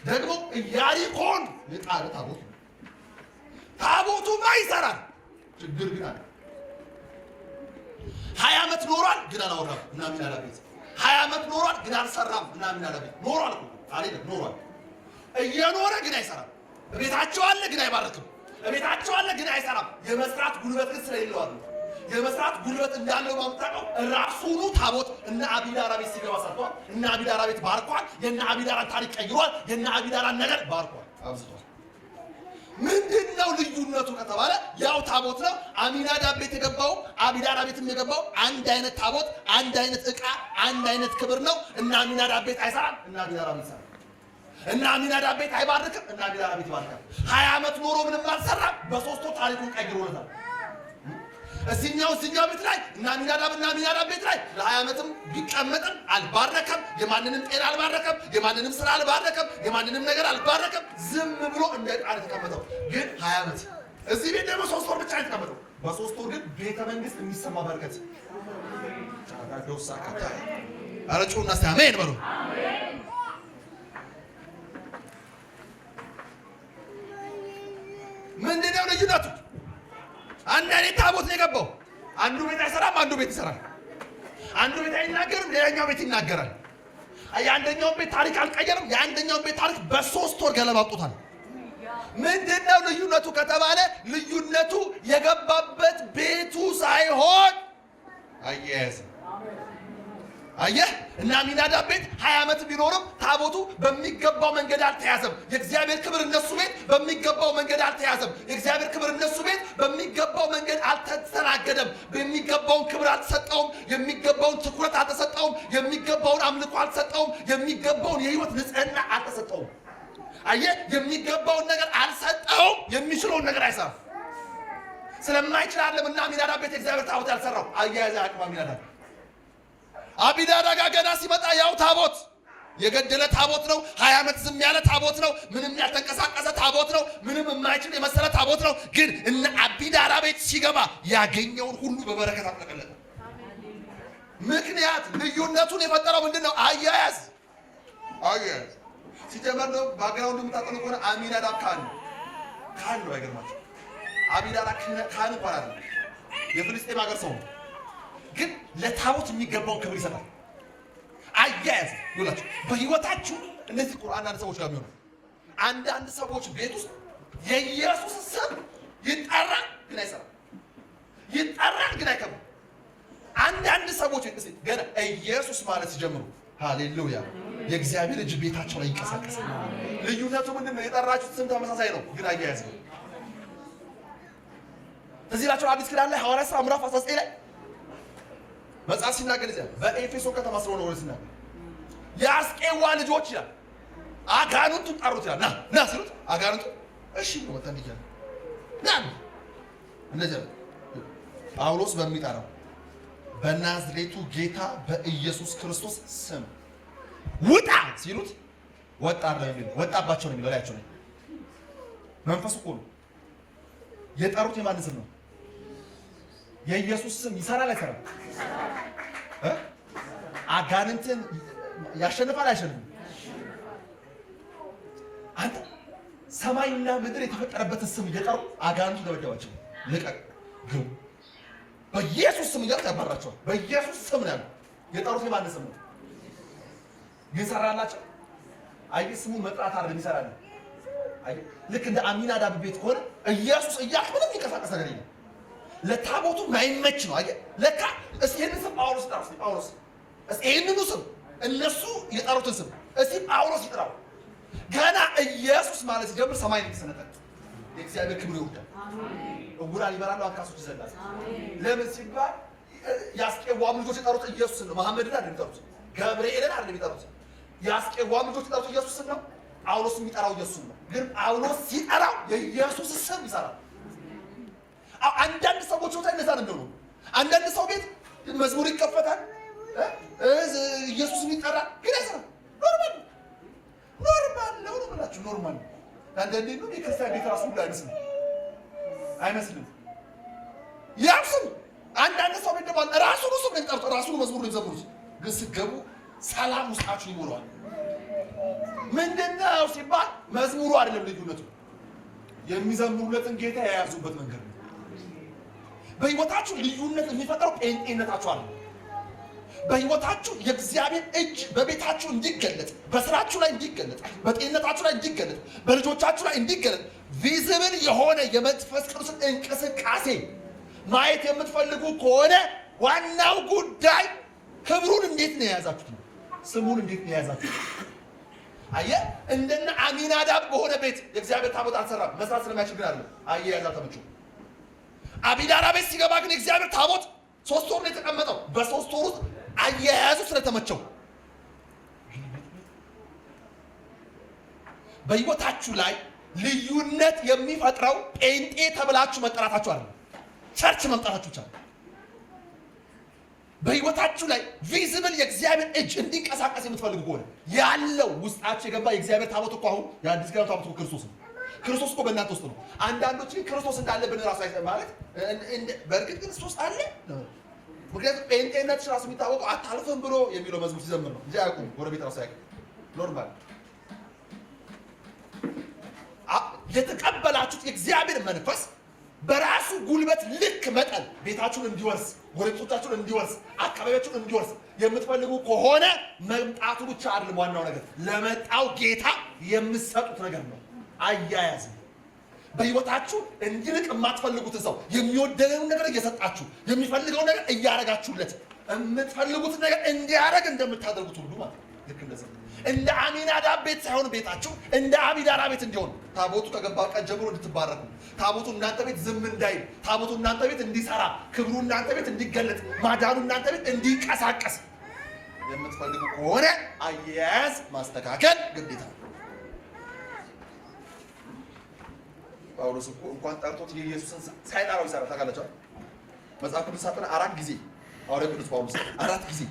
ደግሞ ኢያሪኮን የጣለ ታቦት ነው። ታቦቱ አይሰራም። ችግር ግን አለ። 20 ዓመት ኖሯል ግን አላወራም። እና አሚናዳብ ቤት 20 ዓመት ኖሯል ግን አልሰራም። እና አሚናዳብ ቤት ኖሯል እኮ አይደለም ኖሯል። እየኖረ ግን አይሰራም። ቤታቸው አለ ግን አይባረክም። ቤታቸው አለ ግን አይሰራም። የመስራት ጉልበት ግን ስለሌለው አለ። የመስራት ጉልበት እንዳለው ማምጣቀው ራሱኑ ታቦት እና አቢዳራ ቤት ሲገባ ሰርቷል። እና አቢዳራ ቤት ባርኳል። የና አቢዳራን ታሪክ ቀይሯል። የና አቢዳራን ነገር ባርኳል፣ አብዝቷል። ምንድነው ልዩነቱ ከተባለ ያው ታቦት ነው። አሚናዳብ ቤት የገባው አቢዳራ ቤትም የገባው አንድ አይነት ታቦት፣ አንድ አይነት ዕቃ፣ አንድ አይነት ክብር ነው። እና አሚናዳብ ቤት አይሰራም፣ እና አቢዳራ ቤት ይሰራል። እና አሚናዳብ ቤት አይባርክም፣ እና አቢዳራ ቤት ይባርካል። 20 ዓመት ኖሮ ምንም አልሰራም። በሶስቱ ታሪኩን ቀይሮለታል። እዚህኛው ቤት ላይ እና አሚናዳብ ቤት ላይ ለ20 ዓመትም ቢቀመጥም አልባረከም። የማንንም ጤና አልባረከም። የማንንም ስራ አልባረከም። የማንንም ነገር አልባረከም። ዝም ብሎ እንደ ቃል ተቀመጠው። ግን 20 ዓመት እዚህ ቤት ደግሞ 3 ወር ብቻ ተቀመጠው። በ3 ወር ግን ቤተ መንግስት የሚሰማ በረከት ቻጋዶሳ ካታ አረጩና አሜን በሉ። ምንድነው ልዩነቱ? አንድ አይነት ታቦት ነው የገባው። አንዱ ቤት አይሰራም፣ አንዱ ቤት ይሰራል። አንዱ ቤት አይናገርም፣ ሌላኛው ቤት ይናገራል። የአንደኛውን ቤት ታሪክ አልቀየርም፣ የአንደኛውን ቤት ታሪክ በ3 ወር ገለባብጦታል። ምንድነው ልዩነቱ ከተባለ ልዩነቱ የገባበት ቤቱ ሳይሆን አያያዝ። አየህ እና አሚናዳብ ቤት 20 ዓመት ቢኖርም ታቦቱ በሚገባው መንገድ አልተያዘም። የእግዚአብሔር ክብር እነሱ ቤት በሚገባው መንገድ አልተያዘም። የእግዚአብሔር ክብር እነሱ ቤት በሚገባው መንገድ አልተስተናገደም። የሚገባውን ክብር አልተሰጠውም። የሚገባውን ትኩረት አልተሰጠውም። የሚገባውን አምልኮ አልተሰጠውም። የሚገባውን የህይወት ንጽህና አልተሰጠውም። አየህ የሚገባውን ነገር አልሰጠውም። የሚችለውን ነገር አይሰራም። ስለማይችል አይደለም እና አሚናዳብ ቤት የእግዚአብሔር ታቦት ያልሰራው። አያያዝ አቅም አቢዳራ ጋር ገና ሲመጣ ያው ታቦት የገደለ ታቦት ነው። 20 ዓመት ዝም ያለ ታቦት ነው። ምንም ያልተንቀሳቀሰ ታቦት ነው። ምንም የማይችል የመሰለ ታቦት ነው። ግን እነ አቢዳራ ቤት ሲገባ ያገኘውን ሁሉ በበረከት አጥለቀለቀ። ምክንያት ልዩነቱን የፈጠረው ምንድነው? አያያዝ ሲጀመር ነው። ባግራውንድ የምታጠኑ ከሆነ አሚናዳብ ካህን ነው። አይገርማችሁ? አቢዳራ ካህን እንኳን አይደለም፣ የፍልስጤም ሀገር ሰው ነው። ግን ለታቦት የሚገባውን ክብር ይሰጣል። አያያዝ ይላችሁ በህይወታችሁ እነዚህ አንዳንድ ሰዎች ጋር የሚሆኑ አንዳንድ ሰዎች ቤት ውስጥ የኢየሱስ ስም ይጠራል ግን አይሰራም፣ ይጠራል ግን አይከብርም። አንዳንድ ሰዎች ገና ኢየሱስ ማለት ሲጀምሩ ሃሌሉያ የእግዚአብሔር እጅ ቤታቸው ላይ ይንቀሳቀሳል። ልዩነቱ ምንድን ነው? የጠራችሁት ስም ተመሳሳይ ነው፣ ግን አያያዝ ነው። እዚህ ላቸው አዲስ ኪዳን ላይ ሐዋርያት ሥራ ምዕራፍ 19 ላይ መጽሐፍ ሲናገር እዚያ በኤፌሶን ከተማ ስለሆነ ወደ ሲናገር የአስቄዋ ልጆች ይላል አጋንንቱን ጠሩት ይላል። ና ሲሉት አጋንንቱ እሺ ነው ወጣን ይላል። ና እንደዚህ ጳውሎስ በሚጠራው በናዝሬቱ ጌታ በኢየሱስ ክርስቶስ ስም ውጣ ሲሉት ወጣ አይደለም፣ ወጣባቸው ነው የሚለው ላያቸው ነው። መንፈሱ እኮ ነው የጠሩት። የማን ስም ነው? የኢየሱስ ስም ይሰራል አይሰራም? አጋንንትን ያሸንፋል አይሸንፍም? አንተ ሰማይና ምድር የተፈጠረበትን ስም እየጠሩ አጋንንቱ ደበደባቸው። ልቀቅ ግቡ በኢየሱስ ስም እያሉ ያባራቸዋል። በኢየሱስ ስም ነው ያለው። የጠሩት የማን ስም ነው? ይሰራላቸው። አይ ስሙን መጥራት አይደለም ይሰራል። አይ ልክ እንደ አሚናዳብ ቤት ከሆነ ኢየሱስ እያልክ ምንም ይንቀሳቀስ ነገር የለም። ለታቦቱ ማይመች ነው። አይ ለካ እስኪ ይሄንን ስም ጳውሎስ ጠራው። ጳውሎስ እስኪ ይሄንን ስም እነሱ የጠሩትን ስም እስኪ ጳውሎስ ይጥራው። ገና ኢየሱስ ማለት ሲጀምር ሰማይ ይሰነጠቅ፣ የእግዚአብሔር ክብር ይወርዳል። እውራን ይበራሉ፣ አንካሶች ይዘላሉ። ለምን ሲባል ያስቄዋም ልጆች የጠሩት ኢየሱስን ነው። መሐመድን አይደለም የጠሩት፣ ገብርኤልን አይደለም የጠሩት። ያስቄዋም ልጆች የጠሩት ኢየሱስን ነው። ጳውሎስ የሚጠራው ኢየሱስን ነው። ግን ጳውሎስ ሲጠራው የኢየሱስ ስም ይሰራል። አንዳንድ ሰዎች ወታ እንደዛ ነው የሚሆነው። አንዳንድ ሰው ቤት መዝሙር ይከፈታል፣ ኢየሱስ የሚጠራ ግን አይሰራም። ኖርማል ነው ብላችሁ ኖርማል ነው። አንዳንዴ ነው የክርስቲያን ቤት ራሱ ሁሉ አይመስልም። ያውስም አንዳንድ ሰው ቤት ደግሞ ራሱ ነው ጠርቶ ራሱ መዝሙር ነው የሚዘምሩት። ግን ስትገቡ ሰላም ውስጣችሁ ይሞላዋል። ምንድነው ሲባል መዝሙሩ አይደለም ልዩነቱ፣ የሚዘምሩለትን ጌታ የያዙበት መንገድ ነው። በህይወታችሁ ልዩነት የሚፈጠረው ጴንጤነታችሁ አለ። በህይወታችሁ የእግዚአብሔር እጅ በቤታችሁ እንዲገለጥ፣ በስራችሁ ላይ እንዲገለጥ፣ በጤንነታችሁ ላይ እንዲገለጥ፣ በልጆቻችሁ ላይ እንዲገለጥ ቪዚብል የሆነ የመንፈስ ቅዱስን እንቅስቃሴ ማየት የምትፈልጉ ከሆነ ዋናው ጉዳይ ክብሩን እንዴት ነው የያዛችሁት? ስሙን እንዴት ነው የያዛችሁት? አየህ፣ እንደነ አሚናዳብ በሆነ ቤት የእግዚአብሔር ታቦት አልሰራም። መስራት ስለማይችል ግን አይደለም፣ አያያዝ አልተመቸው። አቢዳራ ቤት ሲገባ ግን የእግዚአብሔር ታቦት 3 ወር ነው የተቀመጠው። በ3 ወር ውስጥ አያያዙ ስለተመቸው በህይወታችሁ ላይ ልዩነት የሚፈጥረው ጴንጤ ተብላችሁ መጠራታችሁ አይደለም፣ ቸርች መምጣታችሁ ብቻ። በህይወታችሁ ላይ ቪዚብል የእግዚአብሔር እጅ እንዲንቀሳቀስ የምትፈልጉ ከሆነ ያለው ውስጣችሁ የገባ የእግዚአብሔር ታቦት እኮ አሁን የአዲስ ኪዳን ታቦት እኮ ክርስቶስ ነው። ክርስቶስ እኮ በእናንተ ውስጥ ነው። አንዳንዶች ክርስቶስ እንዳለብን ራሱ ማለት በእርግጥ ክርስቶስ አለ። ምክንያቱም ጴንጤነትሽ ራሱ የሚታወቀው አታልፍም ብሎ የሚለው መዝሙር ሲዘምር ነው እንጂ አያውቁም። ጎረቤት ራሱ አያውቅም። ኖርማል የተቀበላችሁት የእግዚአብሔር መንፈስ በራሱ ጉልበት ልክ መጠን ቤታችሁን እንዲወርስ፣ ጎረቤቶቻችሁን እንዲወርስ፣ አካባቢያችሁን እንዲወርስ የምትፈልጉ ከሆነ መምጣቱ ብቻ አይደለም። ዋናው ነገር ለመጣው ጌታ የምትሰጡት ነገር ነው። አያያዝ በህይወታችሁ እንዲልቅ የማትፈልጉትን ሰው የሚወደውን ነገር እየሰጣችሁ የሚፈልገውን ነገር እያረጋችሁለት የምትፈልጉትን ነገር እንዲያረግ እንደምታደርጉት ሁሉ ማለት ልክ እንደዚህ እንደ አሚናዳብ ቤት ሳይሆን ቤታችሁ እንደ አቢዳራ ቤት እንዲሆን ታቦቱ ከገባ ቀን ጀምሮ እንድትባረኩ፣ ታቦቱ እናንተ ቤት ዝም እንዳይል፣ ታቦቱ እናንተ ቤት እንዲሰራ፣ ክብሩ እናንተ ቤት እንዲገለጥ፣ ማዳኑ እናንተ ቤት እንዲንቀሳቀስ የምትፈልጉ ከሆነ አያያዝ ማስተካከል ግዴታ ነው። ጳውሎስ እኮ እንኳን ጠርቶት የኢየሱስን ስም ሳይጠራው ይሰራ ታውቃላችሁ። መጽሐፍ ቅዱስ ሳጥና 4 ጊዜ ሐዋርያው ቅዱስ ጳውሎስ 4 ጊዜ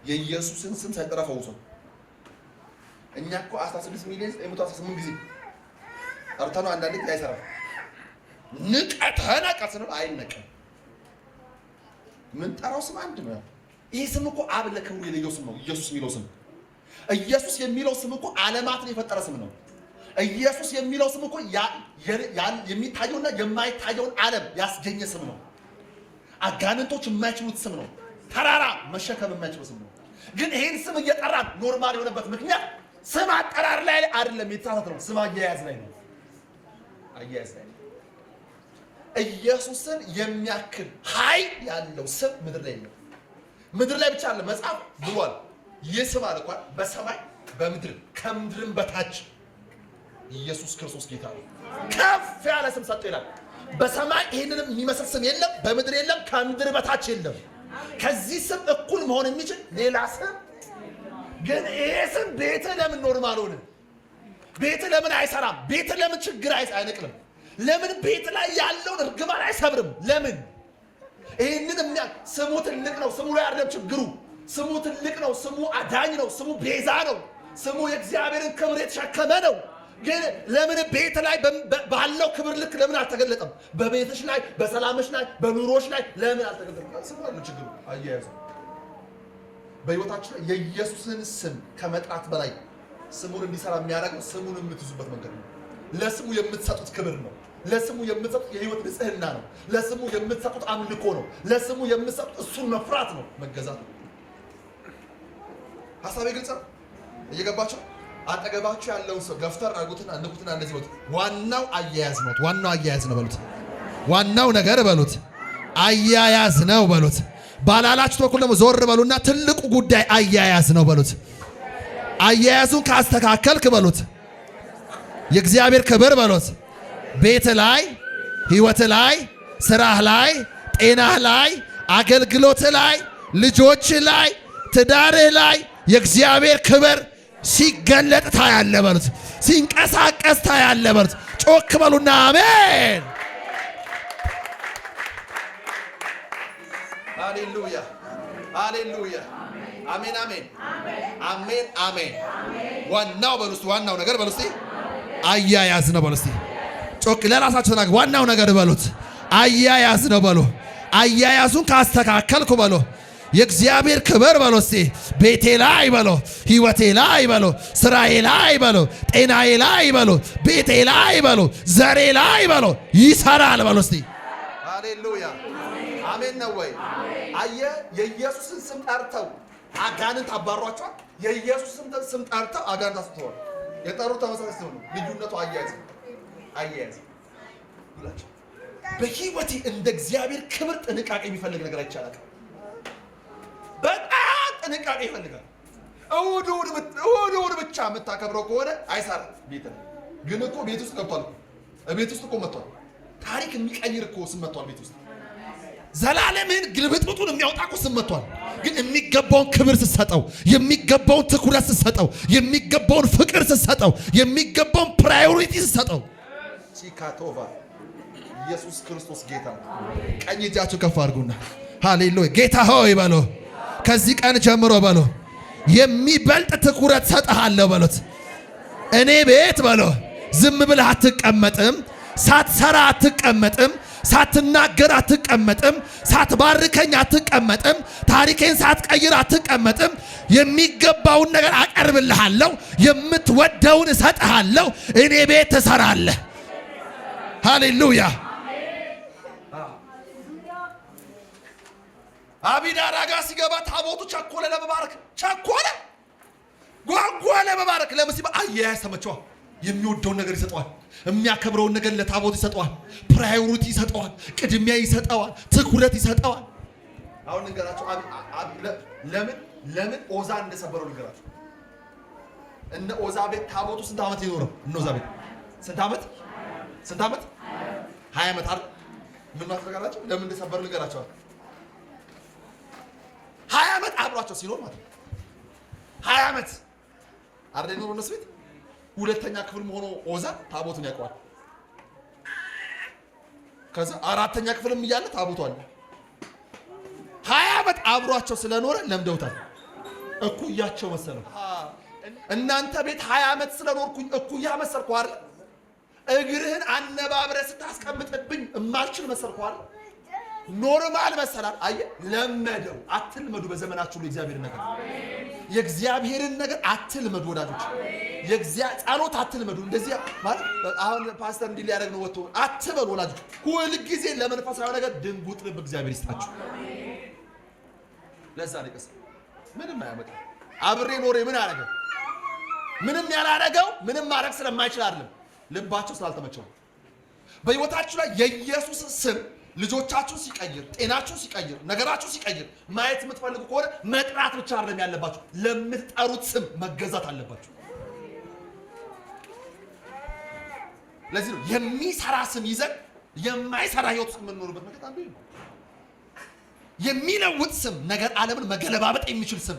የኢየሱስን ስም ሳይጠራ ፈውሶ። እኛ እኮ 16 ሚሊዮን 918 ጊዜ ጠርተነው አንዳንዴ አይሰራም። ንቀተናቀስ ነው አይነቀም። ምን ጠራው ስም አንድ ነው። ይሄ ስም እኮ አብ ለክብሩ የለየው ስም ነው። ኢየሱስ የሚለው ስም ኢየሱስ የሚለው ስም እኮ ዓለማትን የፈጠረ ስም ነው። ኢየሱስ የሚለው ስም እኮ የሚታየውና የማይታየውን ዓለም ያስገኘ ስም ነው። አጋንንቶች የማይችሉት ስም ነው። ተራራ መሸከም የማይችለው ስም ነው። ግን ይሄን ስም እየጠራን ኖርማል የሆነበት ምክንያት ስም አጠራር ላይ አይደለም፣ የተሳሳተ ነው። ስም አያያዝ ላይ ነው። አያያዝ ላይ ኢየሱስን የሚያክል ኃይል ያለው ስም ምድር ላይ ነው። ምድር ላይ ብቻ አለ። መጽሐፍ ብሏል። ይህ ስም አለ እንኳን በሰማይ በምድር ከምድርም በታች ኢየሱስ ክርስቶስ ጌታ ነው። ከፍ ያለ ስም ሰጥቶ ይላል። በሰማይ ይሄንን የሚመስል ስም የለም፣ በምድር የለም፣ ከምድር በታች የለም። ከዚህ ስም እኩል መሆን የሚችል ሌላ ስም ግን ይሄ ስም ቤት ለምን ኖርማል ሆነ? ቤት ለምን አይሰራም? ቤት ለምን ችግር አይነቅልም? ለምን ቤት ላይ ያለውን እርግማን አይሰብርም? ለምን? ይሄንን ስሙ ትልቅ ነው። ስሙ ላይ አይደለም ችግሩ። ስሙ ትልቅ ነው። ስሙ አዳኝ ነው። ስሙ ቤዛ ነው። ስሙ የእግዚአብሔርን ክብር የተሸከመ ነው። ግን ለምን ቤት ላይ ባለው ክብር ልክ ለምን አልተገለጠም? በቤትሽ ላይ፣ በሰላምሽ ላይ፣ በኑሮሽ ላይ ለምን አልተገለጠም? ስሙ አይደለም ችግሩ። አያያዙ በህይወታችን የኢየሱስን ስም ከመጥራት በላይ ስሙን እንዲሰራ የሚያደርገው ስሙን የምትይዙበት መንገድ ነው። ለስሙ የምትሰጡት ክብር ነው። ለስሙ የምትሰጡት የህይወት ንጽህና ነው። ለስሙ የምትሰጡት አምልኮ ነው። ለስሙ የምትሰጡት እሱን መፍራት ነው፣ መገዛት ነው። ሐሳቤ ግልጽ ነው? እየገባችሁ አጠገባችሁ ያለውን ሰው ገፍተር አድርጉትና አንኩትና እንደዚህ በሉት። ዋናው አያያዝ ነው። ዋናው አያያዝ ነው በሉት። ዋናው ነገር በሉት አያያዝ ነው በሉት። ባላላችሁ በኩል ደግሞ ዞር በሉና ትልቁ ጉዳይ አያያዝ ነው በሉት። አያያዙን ካስተካከልክ በሉት የእግዚአብሔር ክብር በሎት ቤት ላይ፣ ህይወት ላይ፣ ስራህ ላይ፣ ጤናህ ላይ፣ አገልግሎት ላይ፣ ልጆች ላይ፣ ትዳርህ ላይ የእግዚአብሔር ክብር ሲገለጥ ታያለ በሉት። ሲንቀሳቀስ ታያለ በሉት። ጮክ በሉና አሜን። ሃሌሉያ ሃሌሉያ አሜን አሜን አሜን አሜን። ዋናው በሉት ዋናው ነገር በሉት አያያዝ ነው በሉት። ጮክ ለራሳችሁ ተናገሩ። ዋናው ነገር በሉት አያያዝ ነው በሉ። አያያዙን ካስተካከልኩ በሉ የእግዚአብሔር ክብር በሉ እስቲ ቤቴ ላይ በሉ፣ ህይወቴ ላይ በሉ፣ ስራዬ ላይ በሉ፣ ጤናዬ ላይ በሉ፣ ቤቴ ላይ በሉ፣ ዘሬ ላይ በሉ ይሰራል በሉ እስቲ። ሃሌሉያ አሜን ነው ወይ? አየ የኢየሱስን ስም ጠርተው አጋንንት አባሯቸዋል። የኢየሱስን ስም ጠርተው አጋንንት አስወጥተዋል። የጠሩት ተመሳሳይ ነው። ልዩነቱ አያያዝ ብላችሁ በህይወቴ እንደ እግዚአብሔር ክብር ጥንቃቄ የሚፈልግ ነገር አይቻላል። በጣም ጥንቃቄ ይፈልጋል። እሑድ ብቻ የምታከብረው ከሆነ አይሰራም። ቤት ግን እኮ ቤት ውስጥ ገብቷል። ቤት ውስጥ እኮ መጥቷል። ታሪክ የሚቀይር እኮ ስም መጥቷል። ቤት ውስጥ ዘላለምን ግልብጥብጡን የሚያወጣ እኮ ስም መጥቷል። ግን የሚገባውን ክብር ስትሰጠው፣ የሚገባውን ትኩረት ስትሰጠው፣ የሚገባውን ፍቅር ስትሰጠው፣ የሚገባውን ፕራዮሪቲ ስትሰጠው ሲካቶቫ ኢየሱስ ክርስቶስ ጌታ ነው። ቀኝ እጃችሁ ከፍ አድርጉና ሃሌሉያ ጌታ ሆይ በሎ ከዚህ ቀን ጀምሮ በሎ የሚበልጥ ትኩረት ሰጥሃለሁ በሎት። እኔ ቤት በሎ ዝም ብለህ አትቀመጥም፣ ሳትሰራ አትቀመጥም፣ ሳትናገር አትቀመጥም፣ ሳትባርከኝ አትቀመጥም፣ ታሪኬን ሳትቀይር አትቀመጥም። የሚገባውን ነገር አቀርብልሃለሁ፣ የምትወደውን እሰጥሃለሁ። እኔ ቤት ትሰራለህ። ሃሌሉያ አቢዳራ ጋር ሲገባ ታቦቱ ቸኮለ ለመባረክ፣ ቸኮለ ጓጓ ለመባረክ። ለምሲባ አያያዝ ተመቸዋል። የሚወደውን ነገር ይሰጠዋል። የሚያከብረውን ነገር ለታቦት ይሰጠዋል። ፕራዮሪቲ ይሰጠዋል። ቅድሚያ ይሰጠዋል። ትኩረት ይሰጠዋል። አሁን ንገራችሁ ለምን ኦዛ እንደሰበረው ንገራችሁ። እነ ኦዛ ቤት ታቦቱ ስንት ዓመት ይኖረው? እነ ኦዛ ቤት ስንት ዓመት 20 ዓመት አይደል? ምን ማስረጋላችሁ? ለምን እንደሰበረው ንገራችሁ። 20 ዓመት አብሯቸው ሲኖር ማለት ነው። 20 ዓመት አርደ ነው እነሱ ቤት ሁለተኛ ክፍል ሆኖ ኦዛ ታቦቱን ያውቀዋል። ከዛ አራተኛ ክፍልም እያለ ታቦቱ አለ። 20 ዓመት አብሯቸው ስለኖረ ለምደውታል። እኩያቸው መሰለው። እናንተ ቤት 20 ዓመት ስለኖርኩኝ እኩያ መሰልኩ አይደል? እግርህን አነባብረ ስታስቀምጥብኝ እማልችል መሰልኩ አይደል? ኖርማል መሰላል። አየ ለመደው። አትልመዱ በዘመናችሁ የእግዚአብሔርን ነገር የእግዚአብሔርን ነገር አትልመዱ ወዳጆች። ጸሎት አትልመዱ። እንደዚህ ማለት አሁን ፓስተር እንዲህ ሊያደርግ ነው ወጥቶ አትበሉ ወላጆች። ሁል ጊዜ ለመንፈሳዊ ነገር ድንጉጥ ልብ እግዚአብሔር ይስጣችሁ። ለዛ ነው ምንም አያመጣ አብሬ ኖሬ ምን አደረገ? ምንም ያላደረገው ምንም ማድረግ ስለማይችል አይደለም፣ ልባቸው ስላልተመቸው። በህይወታችሁ ላይ የኢየሱስ ስም ልጆቻችሁ ሲቀይር፣ ጤናችሁ ሲቀይር፣ ነገራችሁ ሲቀይር ማየት የምትፈልጉ ከሆነ መጥራት ብቻ አይደለም ያለባችሁ፣ ለምትጠሩት ስም መገዛት አለባችሁ። ለዚህ ነው የሚሰራ ስም ይዘን የማይሰራ ህይወት ውስጥ የምንኖርበት ምክንያት አንዱ ነው። የሚለውጥ ስም፣ ነገር ዓለምን መገለባበጥ የሚችል ስም፣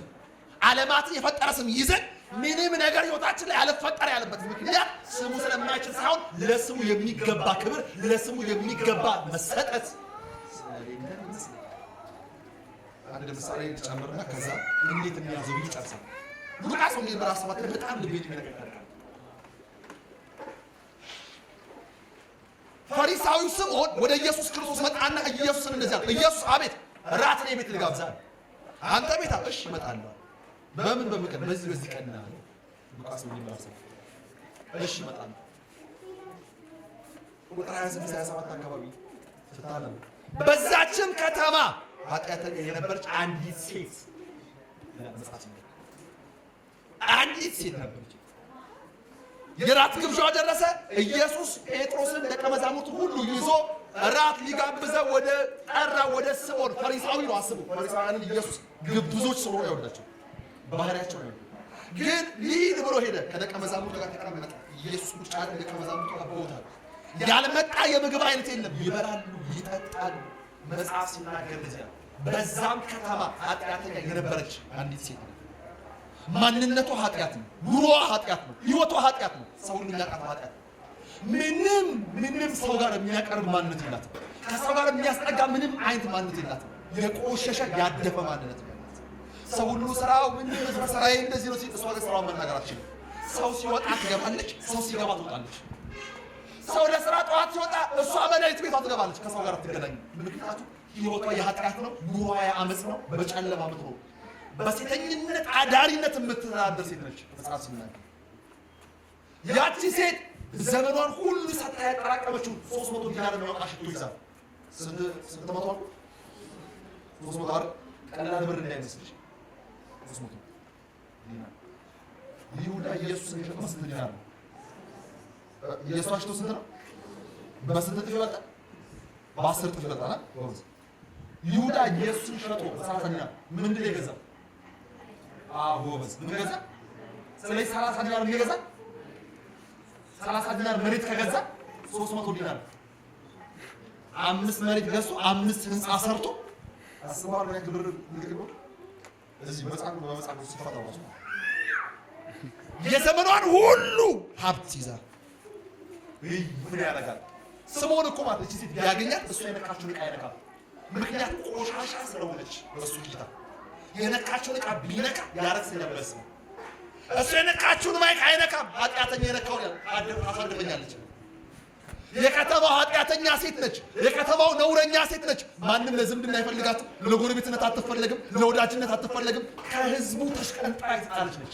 ዓለማትን የፈጠረ ስም ይዘን ምንም ነገር ህይወታችን ላይ አልፈጠረ ያለበት ምክንያት ስሙ ስለማይችል ሳይሆን ለስሙ የሚገባ ክብር፣ ለስሙ የሚገባ መሰጠት። አንድ ምሳሌ ተጨምርና ከዛ እንዴት የሚያዘው ይጨርሳል። ሉቃስ ወንጌል ምዕራፍ 7 ላይ በጣም ልቤን የሚነካካ ፈሪሳዊው ስምዖን ወደ ኢየሱስ ክርስቶስ መጣና ኢየሱስን እንደዚህ አለ። ኢየሱስ አቤት ራት ነው ቤት ልጋብዛል። አንተ ቤት እሺ እመጣለሁ። በምን በምቀን በዚህ ቀን ነው ሉቃስ ወንጌል ምዕራፍ 7 እሺ እመጣለሁ። ቁጥር 27 አካባቢ ስታነብ በዛችም ከተማ ኃጢአተኛ የነበረች አንዲት ሴት ነበረች። የራት ግብዣው ደረሰ። ኢየሱስ ጴጥሮስን ደቀ መዛሙርቱ ሁሉ ይዞ ራት ሊጋብዘው ወደ ስምዖን ፈሪሳዊ ነው። አስቡ፣ ፈሪሳውያንን ኢየሱስ ግብዞች ስለሆኑ አይወዳቸው ባህሪያቸው ነው። ግን ሊድ ብሎ ሄደ። ከደቀ መዛሙርቱ ጋር ተቀመጠ። ኢየሱስ ቁጭ ያለ ደቀ መዛሙርቱ ከቦታል። ያልመጣ የምግብ አይነት የለም። ይበላሉ፣ ይጠጣሉ። መጽሐፍ ሲናገር እንደዚህ ነው። በዛም ከተማ ኃጢአተኛ የነበረች አንዲት ሴት ነው። ማንነቷ ኃጢአት ነው። ኑሮዋ ኃጢአት ነው። ህይወቷ ኃጢአት ነው። ሰው ሁሉ የሚያውቃት ኃጢአት ነው። ምንም ሰው ጋር የሚያቀርብ ማንነት የላትም። ከሰው ጋር የሚያስጠጋ ምንም አይነት ማንነት የላትም። የቆሸሸ ያደፈ ማንነት ነው። ሰው ሁሉ ስራው ስራዬ እንደዚህ ነው ሲል እሷ ግን ስራውን መናገር አትችልም። ሰው ሲወጣ ትገባለች፣ ሰው ሲገባ ትወጣለች። ሰው ለስራ ጠዋት ሲወጣ እሷ መድኃኒት ቤቷ ትገባለች፣ ከሰው ጋር አትገናኝም። ምክንያቱም ህይወቷ የኃጢአት ነው፣ ኑሮዋ የአመፅ ነው፣ በጨለማ ምትኖር በሴተኝነት አዳሪነት የምትተዳደር ሴት ነች። መጽሐፍ ሲናገር ያቺ ሴት ዘመኗን ሁሉ ሰጥታ ያጠራቀመችው 300 ዲናር የሚያወጣ ሽቶ ይዛ ስንት መቶ 300 አይደል? ቀላል ብር እንዳይመስልሽ 300 ዲናር። ይሁዳ ኢየሱስን የሸጠው ስንት ዲናር ነው? ኢየሱስ ሽቶ ስንት ነው? በስንት እጥፍ ይበልጣል? በ10 እጥፍ ይበልጣል። ጎበዝ። ይሁዳ ኢየሱስን ሸጦ በ30 ዲናር ምንድን ነው የገዛው? ጎበዝ። ምን ገዛ? ስለዚህ 30 ዲናር ምን ገዛ? 30 ዲናር መሬት ከገዛ 300 ዲናር 5 መሬት ገዝቶ 5 ህንፃ ሰርቶ አስባር ነው ያክብር ልቅልው እዚህ መጽሐፍ ሲፈታው ነው። የዘመኗን ሁሉ ሀብት ይዛ ምን ያደርጋል? ስምዖን እኮ ማለት እቺ ሴት ያገኛት እሱ የነካችውን ዕቃ አይነካም። ምክንያቱም ቆሻሻ ስለሆነች በሱ ጌታ የነካችውን ዕቃ ቢነካ ያረክስ ለበስ ነው። እሱ የነካችውን ማይክ አይነካም። ኃጢአተኛ የነካውን ታሳድፈኛለች። የከተማው ኃጢአተኛ ሴት ነች። የከተማው ነውረኛ ሴት ነች። ማንም ለዝምድና አይፈልጋትም። ለጎረቤትነት አትፈለግም። ለወዳጅነት አትፈለግም። ከህዝቡ ተሽቀንጣ የተጣለች ነች።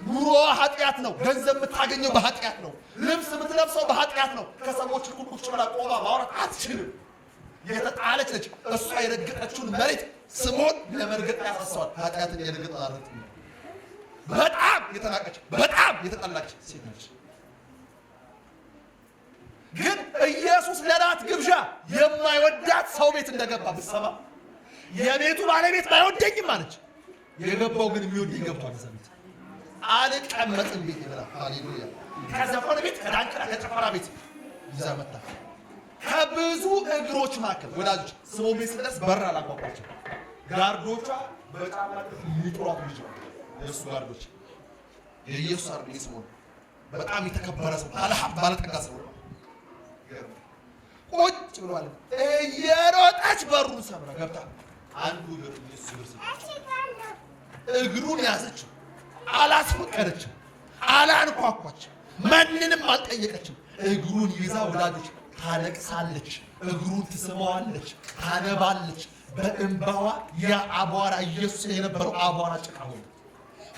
ኑሮዋ ኃጢአት ነው። ገንዘብ የምታገኘው በኃጢአት ነው። ልብስ የምትለብሰው በኃጢአት ነው። ከሰዎች እኩል ቁጭ ብላ ቆማ ማውራት አትችልም። የተጣለች ነች። እሷ የረገጠችውን መሬት ስምዖን ለመርገጥ ያሳሰዋል። ኃጢአትን የረገጠ አረጥ በጣም የተናቀች በጣም የተጠላች ሴት ነች። ግን ኢየሱስ ለራት ግብዣ የማይወዳት ሰው ቤት እንደገባ ብትሰማ የቤቱ ባለቤት ባይወደኝም አለች። የገባው ግን የሚወደኝ ገብቷል። እዛ ቤት አልቀመጥም ቤት ይበላል። ሃሌሉያ። ከዘፈን ቤት ከዳንኪራ ከጭፈራ ቤት ይዛ መጣ። ከብዙ እግሮች መካከል ወዳጆች ስምዖን ቤት ስደርስ በር አላቋቋቸው። ጋርዶቿ በጫማ ሊጥሯት ይችላል። የእሱ ጋርዶች የኢየሱስ አርብ ስምዖን በጣም የተከበረ ሰው ባለሀብት ባለጠጋ ሰው ቁጭ ብሏል። እየሮጠች በሩን ሰብራ ገብታ አንዱ ኢየሱስ እግሩን ያዘችው። አላስፈቀደችም፣ አላንኳኳችም፣ ማንንም አልጠየቀችም። እግሩን ይዛ ወዳጆች ታለቅሳለች። እግሩን ትስመዋለች፣ ታነባለች። በእንባዋ የአቧራ ኢየሱስ የነበረው አቧራ ጭቃ ሆነ።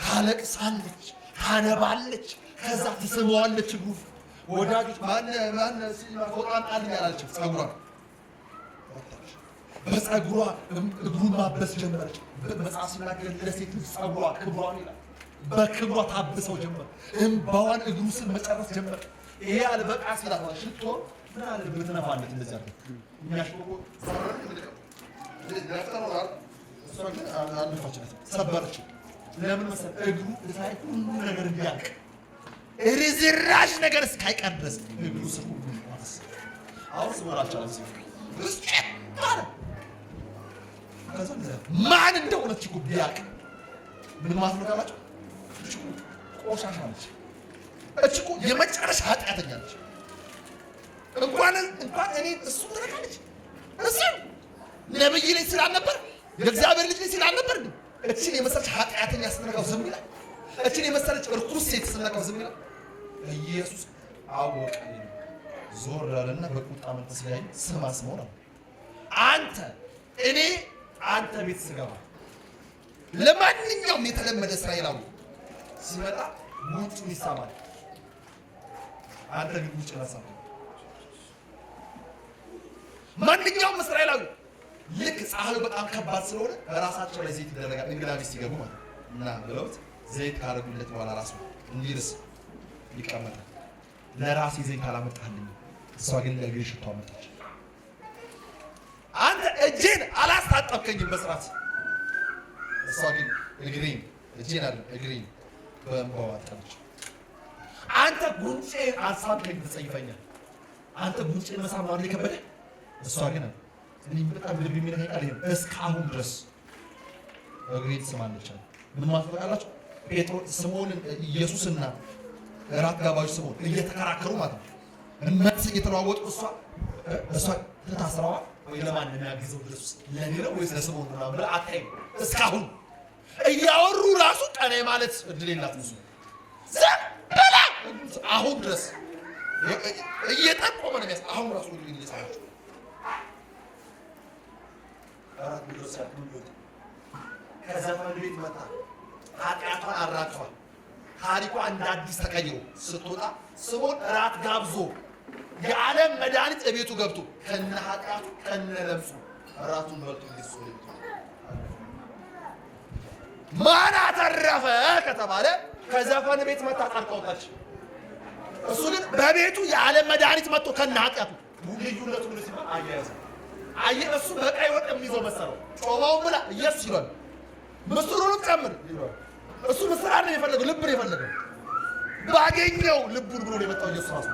ታለቅሳለች፣ ታነባለች፣ ከዛ ትስመዋለች። እግሩ ወዳጆች ማን ፎጣን ጣልኝ አላለችም። ጸጉሯን በጸጉሯ እግሩን ማበስ ጀመረች። መጽሐፍ ሲናገር ለሴት ጸጉሯ ክብሯን ይላል። በክብሯ ታብሰው ጀመር። እንባዋን እግሩ ስር መጨረስ ጀመር። ይሄ አልበቃ ሲላት ሽቶ ምን አለ ብትነፋለት እንደዚህ አለ የሚያሽቆቆ ሰበረች። ለምን መሰለህ? እግሩ ላይ ሁሉ ነገር እንዲያልቅ ርዝራዥ ነገር እስካይቀር ድረስ እግሩ ስር ሁሉ ማለት አሁን ስመራቻለ ማን እንደሆነች እኮ ቢያውቅ ምን ማለት ነው ካላችሁ ቆሻሻ ነች። እች እኮ የመጨረሻ ኃጢአተኛ ነች። እንኳን እኔ እሱ ትረካለች። እሱ ነብይ ላይ ስላልነበር የእግዚአብሔር ልጅ ላይ ስላልነበር እችን የመሰለች ኃጢአተኛ ስትነካው ዝም ይላል። እችን የመሰለች እርኩስ ሴት ስትነካው ዝም ይላል። ኢየሱስ አወቀ። ዞር አለና በቁጣ መንፈስ ላይ ስማ ስምዖን አንተ ቤት ስገባ ለማንኛውም የተለመደ እስራኤላዊ ሲመጣ ውጭውን ይሳማል። አንተ ግን ውጭ ለሳማ ማንኛውም እስራኤላዊ ልክ ፀሐዩ በጣም ከባድ ስለሆነ በራሳቸው ላይ ዘይት ይደረጋል። እንግዳ ቤት ሲገቡ ማለት እና ብለውት ዘይት ካረጉለት በኋላ ራሱ እንዲርስ ይቀመጣል። ለራሴ ዘይት አላመጣልኝ፣ እሷ ግን ለእግሬ ሽቶ አመጣች። አንተ እጄን አላስታጠብከኝም በስርዓት፣ እሷ ግን እግሬን በእንባዋ አጠበች። አንተ ጉንጬን አልሳምከኝ ትጸይፈኛል። አንተ ጉንጬን መሳም ነው አይደል የከበደ? እሷ ግን እኔ በጣም ልብ የሚነካኝ ቃል ነው። እስካሁን ድረስ እግሬን ትስማለች። ምን ማለት ታውቃላችሁ? ጴጥሮስ ስምዖንን ኢየሱስና እራት ጋባዡ ስምዖን እየተከራከሩ ማለት ነው። መልስ እየተለዋወጡ እሷ ተታስረዋ ወይ ለማን የሚያግዘው ድረስ ለኔ ነው ወይስ ለስምዖን ነው ብላ አታይም። እስካሁን እያወሩ ራሱ ቀኔ ማለት እድል የላትም። እሱ ዘበላ አሁን ድረስ እየጠቆመ ነው የሚያስ አሁን ራሱ ሁሉ እየሰማችሁ አራት ድረስ ያለው ከዘፈን ቤት መጣ። ኃጢአቷን አራግፏል። ታሪኳ እንደ አዲስ ተቀይሮ ስትወጣ ስምዖን እራት ጋብዞ የዓለም መድኃኒት እቤቱ ገብቶ ከነ ኃጢአቱ ከነ ለምጹ እራቱን በልቶ ሊሶ ማን አተረፈ ከተባለ ከዘፈን ቤት መጣ ታርቀውታች። እሱ ግን በቤቱ የዓለም መድኃኒት መጥቶ ከነ ኃጢአቱ ልዩነቱ ምን ሲባል አያያዘ እሱ በቀይ ወጥ የሚይዘው መሰለው ጮማውን ብላ ኢየሱስ ይሏል። ምስሩንም ጨምር ይሏል። እሱ ምስራን ነው የፈለገው፣ ልብ ነው የፈለገው። ባገኘው ልቡን ብሎ ነው የመጣው ኢየሱስ ራሱ።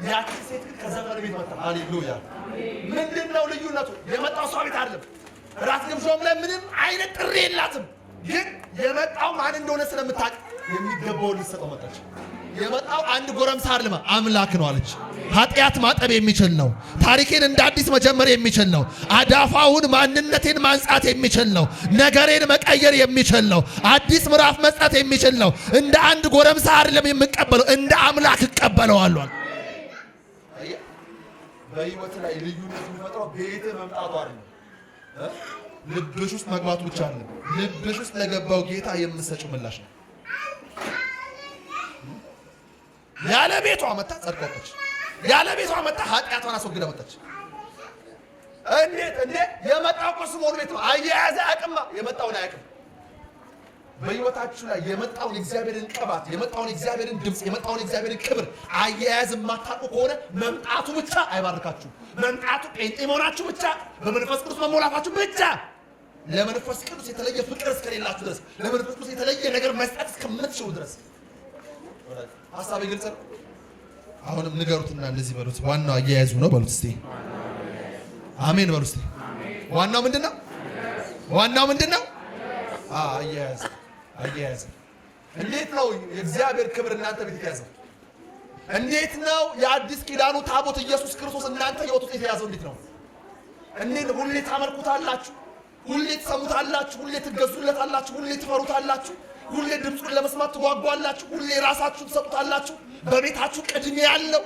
ያቺ ሴት ግን ከዘፈን ቤት መጣ። ሃሌሉያ! ምንድነው ልዩነቱ? የመጣው ሰው ቤት አይደለም። ራስ ግብዣውም ላይ ምንም አይነት ጥሪ የላትም። ግን የመጣው ማን እንደሆነ ስለምታውቅ የሚገባውን ልትሰጠው መጣች። የመጣው አንድ ጎረምሳ አይደለም፣ አምላክ ነው አለች። ኃጢአት ማጠብ የሚችል ነው። ታሪኬን እንደ አዲስ መጀመር የሚችል ነው። አዳፋውን ማንነቴን ማንጻት የሚችል ነው። ነገሬን መቀየር የሚችል ነው። አዲስ ምዕራፍ መስጠት የሚችል ነው። እንደ አንድ ጎረምሳ አይደለም የምቀበለው፣ እንደ አምላክ እቀበለዋለሁ። በህይወት ላይ ልዩነት የሚፈጥረው ቤት መምጣቱ አይደለም፣ ልብሽ ውስጥ መግባቱ ብቻ አይደለም። ልብሽ ውስጥ ለገባው ጌታ የምትሰጪው ምላሽ ነው። ያለ ቤቷ መጣ ጸድቃለች። ያለ ቤቷ መጣ ኃጢአቷን አስወግዳ መጣች። እንዴት የመጣው እኮ ስምዖን ቤት ነው። አያያዘ አቅማ የመጣውን አያቅም። በህይወታችሁ ላይ የመጣውን እግዚአብሔርን ቅባት፣ የመጣውን እግዚአብሔርን ድምፅ፣ የመጣውን እግዚአብሔርን ክብር አያያዝ የማታውቁ ከሆነ መምጣቱ ብቻ አይባርካችሁ። መምጣቱ ጴንጤ መሆናችሁ ብቻ፣ በመንፈስ ቅዱስ መሞላታችሁ ብቻ፣ ለመንፈስ ቅዱስ የተለየ ፍቅር እስከሌላችሁ ድረስ፣ ለመንፈስ ቅዱስ የተለየ ነገር መስጠት እስከምትችሉ ድረስ ሐሳቤ ግልጽ ነው። አሁንም ንገሩትና እንደዚህ በሉት፣ ዋናው አያያዙ ነው በሉት እስቲ። አሜን በሉት እስቲ። ዋናው ምንድነው? ዋናው ምንድነው? አያያዝ። አያያዝ። እንዴት ነው የእግዚአብሔር ክብር እናንተ ቤት የተያዘው? እንዴት ነው የአዲስ ኪዳኑ ታቦት ኢየሱስ ክርስቶስ እናንተ ሕይወት ውስጥ የተያዘው? እንዴት ነው? እንዴት ሁሌ ታመልኩታላችሁ? ሁሌ ትሰሙታላችሁ? ሁሌ ትገዙለታላችሁ? ሁሌ ትፈሩታላችሁ? ሁሌ ድምፁን ለመስማት ትጓጓላችሁ? ሁሌ ራሳችሁ ትሰጡታላችሁ? በቤታችሁ ቅድሚያ ያለው፣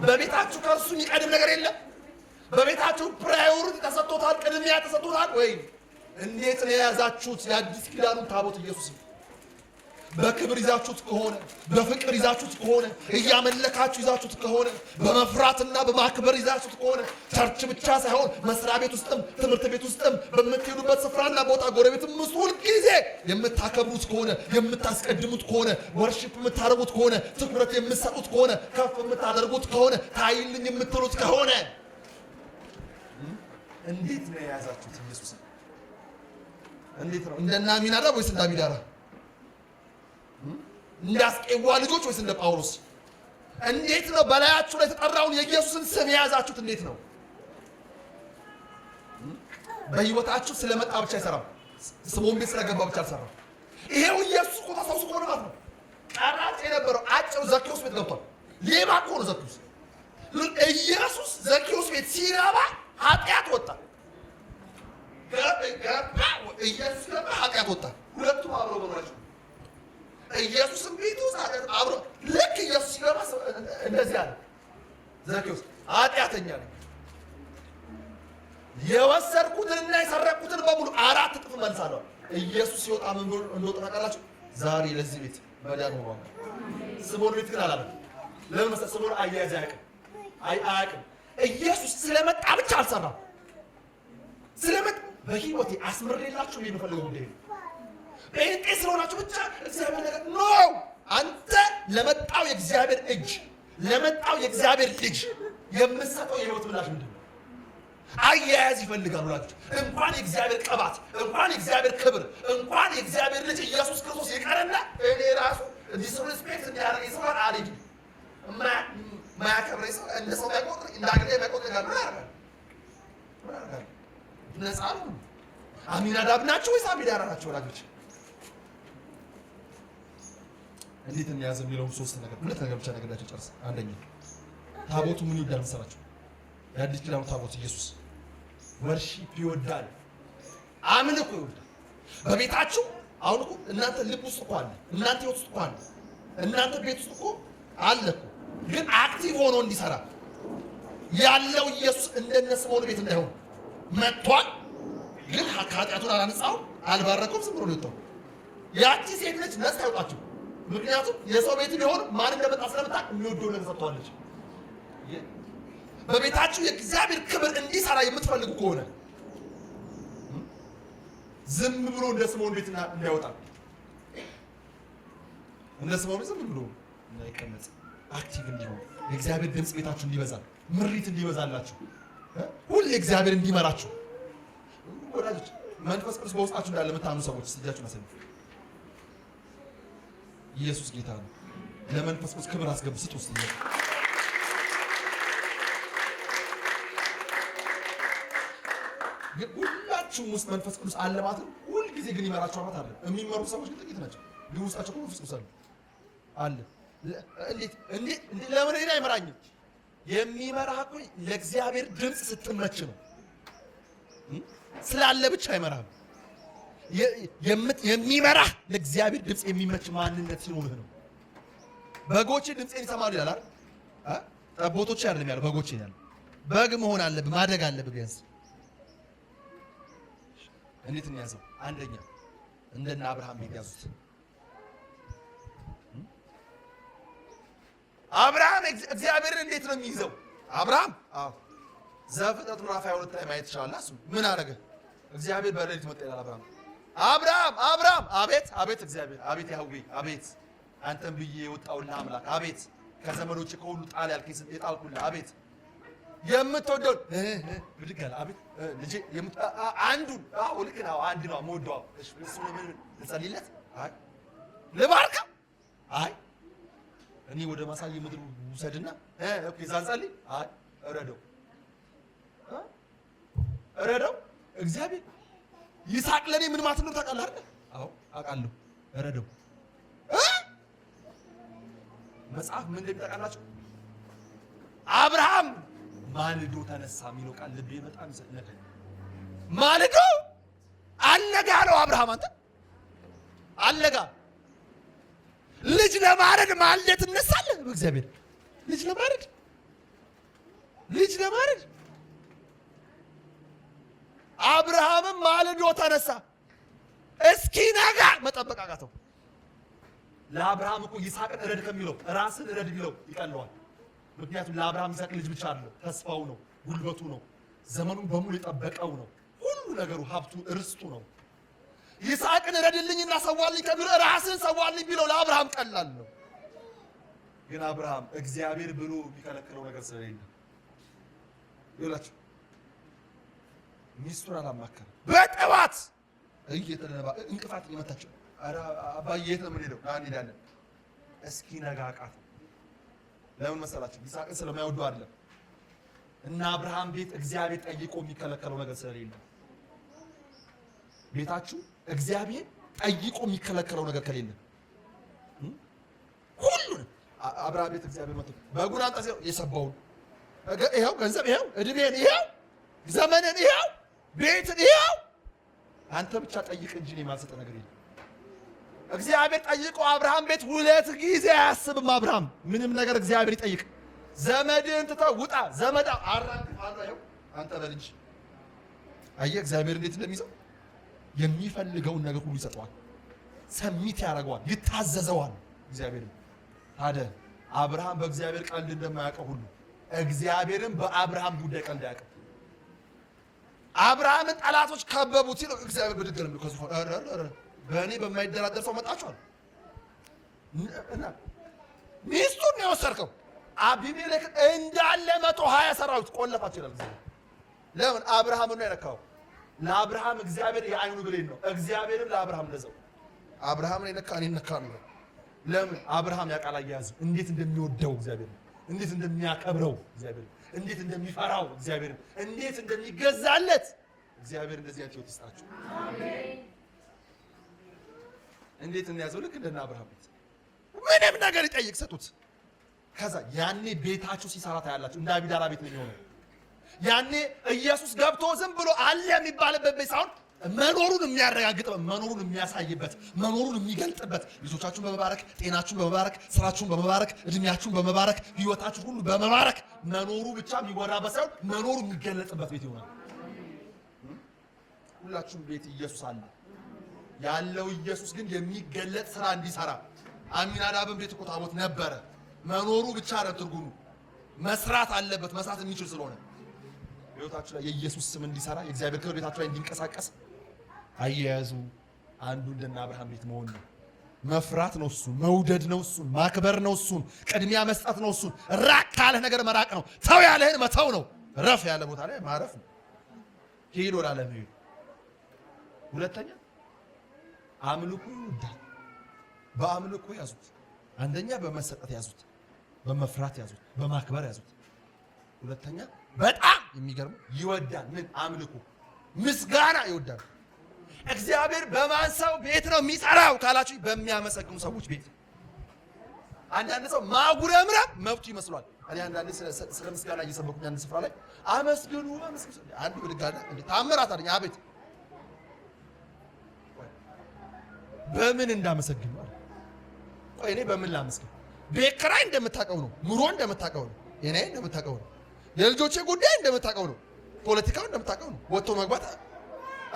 በቤታችሁ ከእርሱ የሚቀድም ነገር የለም? በቤታችሁ ፕራዮሪቲ ተሰጥቶታል? ቅድሚያ ተሰጥቶታል ወይ? እንዴት ነው የያዛችሁት የአዲስ ኪዳኑን ታቦት ኢየሱስ? በክብር ይዛችሁት ከሆነ፣ በፍቅር ይዛችሁት ከሆነ፣ እያመለካችሁ ይዛችሁት ከሆነ፣ በመፍራትና በማክበር ይዛችሁት ከሆነ፣ ቸርች ብቻ ሳይሆን መስሪያ ቤት ውስጥም ትምህርት ቤት ውስጥም በምትሄዱበት ስፍራና ቦታ ጎረቤትም ውስጥ ሁልጊዜ የምታከብሩት ከሆነ፣ የምታስቀድሙት ከሆነ፣ ወርሺፕ የምታደርጉት ከሆነ፣ ትኩረት የምትሰጡት ከሆነ፣ ከፍ የምታደርጉት ከሆነ፣ ታይልኝ የምትሉት ከሆነ እንዴት ነው የያዛችሁት ኢየሱስ? እንዴት ነው? እንደ አሚናዳብ ወይስ እንደ አቢዳራ? እንደ አስቄዋ ልጆች ወይስ እንደ ጳውሎስ? እንዴት ነው በላያችሁ ላይ የተጠራውን የኢየሱስን ስም የያዛችሁት? እንዴት ነው? በህይወታችሁ ስለመጣ ብቻ አይሰራም። ስምዖን ቤት ስለገባ ብቻ አልሰራም። ይሄው ኢየሱስ እኮ ተሰውስኮ ነው ማለት ነው። ቀራጭ የነበረው አጭሩ ዘኬዎስ ቤት ገብቷል። ሌባ እኮ ነው ዘኬዎስ። ኢየሱስ ዘኬዎስ ቤት ሲገባ ኃጢአት ወጣ። ኢየሱስ ገባ፣ ኃጢአት ወጣ። ሁለቱም አብረው በኖራቸው ኢየሱስም ቤት ውስጥ ኃጢአት አብሮ ልክ ኢየሱስ ሲገባ እንደዚህ አለ፣ ዘኬዎስ ኃጢአተኛ ነኝ፣ የወሰድኩትንና የሰረቅኩትን በሙሉ 4 እጥፍ መልሳለሁ። ኢየሱስ ሲወጣ ምን ብሎ እንደወጣ ታውቃላችሁ? ዛሬ ለዚህ ቤት መዳን ሆኗል። ስምዖን ቤት ግን አላለም። ለምን መሰለህ? ስምዖን አያያዝ አያውቅም። ኢየሱስ ስለመጣ ብቻ አልሰራም። ስለመጣ በህይወቴ አስመሬላችሁ የምፈልገው ጉዳይ ነው። ጴንጤ ስለሆናችሁ ብቻ እግዚአብሔር ነገር ኖ። አንተ ለመጣው የእግዚአብሔር እጅ፣ ለመጣው የእግዚአብሔር ልጅ የምትሰጠው የህይወት ምላሽ ምንድን ነው? አያያዝ ይፈልጋል ብላችሁ እንኳን የእግዚአብሔር ቅባት፣ እንኳን የእግዚአብሔር ክብር፣ እንኳን የእግዚአብሔር ልጅ ኢየሱስ ክርስቶስ ይቀርና እኔ ራሱ ዲስሪስፔክት እንዲያደርግ ሰው አሪድ ማያከብር ሰው እንደ ሰው ባይቆጥር እንዳገኘ ባይቆጥር ጋር ምን ያደርጋል? ነፃ ነው። አሚናዳብ ናቸው ወይስ አሚዳራ ናቸው? ወላጆች እንዴት እንያዝ የሚለው ሶስት ነገር ሁለት ነገር ብቻ ነገራቸው ጨርስ። አንደኛ ታቦቱ ምን ይወዳል መሰላችሁ? የአዲስ ኪዳኑ ታቦት ኢየሱስ ወርሺፕ ይወዳል፣ አምልኮ ይወዳል። በቤታችሁ አሁን እኮ እናንተ ልብ ውስጥ እኮ አለ፣ እናንተ ህይወት ውስጥ እኮ አለ፣ እናንተ ቤት ውስጥ እኮ አለ እኮ። ግን አክቲቭ ሆኖ እንዲሰራ ያለው ኢየሱስ እንደነስምዖን ቤት እንዳይሆን መጥቷል። ግን ኃጢአቱን አላነጻው፣ አልባረከውም፣ ዝም ብሎ ነው የወጣው። ያቺ ሴት ልጅ ነፃ ያውጣችሁ። ምክንያቱም የሰው ቤት ቢሆን ማን እንደመጣ ስለምታውቅ የሚወደው ነገር ሰጥቷለች። በቤታችሁ የእግዚአብሔር ክብር እንዲሰራ የምትፈልጉ ከሆነ ዝም ብሎ እንደ ስምዖን ቤት እንዳይወጣ፣ እንደ ስምዖን ዝም ብሎ እንዳይቀመጥ፣ አክቲቭ እንዲሆን፣ የእግዚአብሔር ድምፅ ቤታችሁ እንዲበዛ፣ ምሪት እንዲበዛላችሁ፣ ሁሌ እግዚአብሔር እንዲመራችሁ። ወዳጆች መንፈስ ቅዱስ በውስጣችሁ እንዳለ የምታምኑ ሰዎች እጃችሁን አሰሙ። ኢየሱስ ጌታ ነው። ለመንፈስ ቅዱስ ክብር አስገቡ። ስጡ ውስጥ ግን ሁላችሁም ውስጥ መንፈስ ቅዱስ አለ ማለት ነው። ሁል ጊዜ ግን ይመራችኋል ማለት አይደለም። የሚመሩ ሰዎች ግን ጥቂት ናቸው። ግን ውስጣቸው መንፈስ ቅዱስ አለ። እንዴት ለምን እኔ አይመራኝም? የሚመራህ እኮ ለእግዚአብሔር ድምፅ ስትመች ነው። ስላለ ብቻ አይመራህም። የሚመራህ ለእግዚአብሔር ድምፅ የሚመች ማንነት ሲኖርህ ነው። በጎቼ ድምፄን ይሰማሉ ይላል አይደል? ጠቦቶች አይደለም ያለው፣ በጎቼ ያለው። በግ መሆን አለብህ፣ ማደግ አለብህ ቢያንስ። እንዴት እንያዘው? አንደኛ እንደና አብርሃም ቤት ያዙት። አብርሃም እግዚአብሔርን እንዴት ነው የሚይዘው? አብርሃም ዘፍጥረት ምዕራፍ 22 ላይ ማየት ይችላል። እሱ ምን አደረገ? እግዚአብሔር በሌሊት መጣ ይላል። አብርሃም አቤት እግዚአብሔር፣ አቤት ያህዌ፣ አቤት አንተን ብዬ የወጣሁልህ አምላክ፣ አቤት ከዘመዶች ከሁሉ ጣል ያልከኝ የጣልኩልህ፣ አቤት የምትወደው ብድግ አለ። አቤት ልጄ አንዱን ልክ ነው፣ አንድ ነው የምወደው። እሱ ምን ልጸልይለት? አይ ልባርከው? አይ እኔ ወደ ማሳየ ምድር ውሰድና ኦኬ ዛን ጸልይ? አይ እረደው። እግዚአብሔር ይስሐቅ ለኔ ምን ማለት ነው ታውቃለህ አይደል? አዎ አውቃለሁ። እረደው። መጽሐፍ ምን እንደሚጠቃላችሁ አብርሃም ማልዶ ተነሳ የሚለው ቃል ልቤ በጣም ይሰነከ። ማልዶ አለጋ ነው አብርሃም። አንተ አለጋ ልጅ ለማረድ ማልደህ ትነሳለህ? በእግዚአብሔር ልጅ ለማረድ አብርሃምም ማልዶ ተነሳ። እስኪ ነጋ መጠበቅ አቃተው። ለአብርሃም እኮ ይስሐቅን እረድ ከሚለው ራስን እረድ ቢለው ይቀለዋል። ምክንያቱም ለአብርሃም ይስሐቅ ልጅ ብቻ አይደለም፣ ተስፋው ነው፣ ጉልበቱ ነው፣ ዘመኑን በሙሉ የጠበቀው ነው፣ ሁሉ ነገሩ፣ ሀብቱ፣ ርስቱ ነው። ይስሐቅን እረድልኝና ሰዋልኝ ከሚለው ራስን ሰዋልኝ ቢለው ለአብርሃም ቀላል ነው። ግን አብርሃም እግዚአብሔር ብሎ የሚከለክለው ነገር ስለሌለ ይላችሁ ሚስቱን አላማከረ። በጠዋት እየተነባ እንቅፋት ይመታቸው። ኧረ አባዬ የት ነው የምንሄደው? እንሄዳለን። እስኪ ነጋ አቃተው። ለምን መሰላችሁ? ይስሐቅን ስለማይወዱ አይደለም። እና አብርሃም ቤት እግዚአብሔር ጠይቆ የሚከለከለው ነገር ስለሌለ፣ ቤታችሁ እግዚአብሔር ጠይቆ የሚከለከለው ነገር ከሌለ ሁሉን አብርሃም ቤት እግዚአብሔር መጥቶ በጉን አንተ የሰባውን ይኸው ገንዘብ ይኸው እድሜን ይኸው ዘመንን ይኸው ቤትን ይኸው አንተ ብቻ ጠይቅ እንጂ እኔ የማልሰጠህ ነገር የለም። እግዚአብሔር ጠይቆ አብርሃም ቤት 2 ጊዜ አያስብም። አብርሃም ምንም ነገር እግዚአብሔር ይጠይቅ። ዘመድን ትተህ ውጣ፣ ዘመድ አራግፍ አለው። ይኸው አንተ በል እንጂ። አየህ እግዚአብሔር እንዴት እንደሚይዘው። የሚፈልገውን ነገር ሁሉ ይሰጠዋል፣ ሰሚት ያደርገዋል፣ ይታዘዘዋል። እግዚአብሔር ታዲያ አብርሃም በእግዚአብሔር ቀልድ እንደማያውቀው ሁሉ እግዚአብሔርን በአብርሃም ጉዳይ ቀልድ አያውቅም። አብርሃምን ጠላቶች ከበቡት ሲለው እግዚአብሔር በድግር ነው ከዚህ በእኔ በማይደራደር ሰው መጣችኋል እና ሚስቱን ነው የወሰድከው። አቢሜሌክ እንዳለ 120 ሰራዊት ቆለፋቸው ይላል እግዚአብሔር። ለምን? አብርሃምን ነው የነካው። ለአብርሃም እግዚአብሔር የአይኑ ብሌን ነው። እግዚአብሔርም ለአብርሃም ለዘው አብርሃምን የነካ እኔን ነካ ነው። ለምን አብርሃም ያውቃል አያያዙ እንዴት እንደሚወደው እግዚአብሔር እንዴት እንደሚያከብረው እግዚአብሔር እንዴት እንደሚፈራው እግዚአብሔር እንዴት እንደሚገዛለት እግዚአብሔር እንደዚህ አይነት ህይወት ይስጣችሁ አሜን። እንዴት እንያዘው? ልክ እንደና አብርሃም ምንም ነገር ይጠይቅ ሰጡት። ከዛ ያኔ ቤታችሁ ሲሰራ ታያላችሁ። እንደ አቢዳራ ቤት ነው የሚሆነው። ያኔ ኢየሱስ ገብቶ ዝም ብሎ አለ የሚባልበት ቤት ሳይሆን መኖሩን የሚያረጋግጥበት፣ መኖሩን የሚያሳይበት፣ መኖሩን የሚገልጥበት፣ ልጆቻችሁን በመባረክ ጤናችሁን በመባረክ ስራችሁን በመባረክ እድሜያችሁን በመባረክ ህይወታችሁን ሁሉ በመባረክ መኖሩ ብቻ የሚወራበት ሳይሆን መኖሩ የሚገለጥበት ቤት ይሆናል። ሁላችሁም ቤት ኢየሱስ አለ ያለው ኢየሱስ ግን የሚገለጥ ስራ እንዲሰራ አሚናዳብን ቤት እኮ ታቦት ነበረ። መኖሩ ብቻ ነው ትርጉሙ። መስራት አለበት፣ መስራት የሚችል ስለሆነ ቤታችሁ ላይ የኢየሱስ ስም እንዲሰራ የእግዚአብሔር ክብር ቤታችሁ ላይ እንዲንቀሳቀስ አያያዙ አንዱ እንደና አብርሃም ቤት መሆን ነው። መፍራት ነው፣ እሱን መውደድ ነው፣ እሱን ማክበር ነው፣ እሱን ቅድሚያ መስጠት ነው፣ እሱን ራቅ ካለ ነገር መራቅ ነው። ተው ያለህን መተው ነው። ረፍ ያለ ቦታ ላይ ማረፍ ነው። ሄዶ ላለ ነው። ሁለተኛ አምልኮ ይወዳል። በአምልኮ ያዙት። አንደኛ በመሰጠት ያዙት፣ በመፍራት ያዙት፣ በማክበር ያዙት። ሁለተኛ በጣም የሚገርም ይወዳል። ምን? አምልኮ፣ ምስጋና ይወዳል። እግዚአብሔር በማን ሰው ቤት ነው የሚሰራው ካላችሁ በሚያመሰግኑ ሰዎች ቤት። አንዳንድ ሰው ማጉረምረም መብቱ ይመስሏል። እኔ አንዳንዴ ስለ ምስጋና እየሰበኩኝ አንድ ስፍራ ላይ አመስግኑ አመስግኑ አንዱ ብድጋና እንዴ ታምራት አለኝ። አቤት በምን እንዳመሰግን ማለት ቆይ እኔ በምን ላመስግን? ቤት ኪራይ እንደምታውቀው ነው፣ ኑሮ እንደምታውቀው ነው፣ የኔ እንደምታውቀው ነው፣ የልጆቼ ጉዳይ እንደምታውቀው ነው፣ ፖለቲካው እንደምታውቀው ነው፣ ወጥቶ መግባት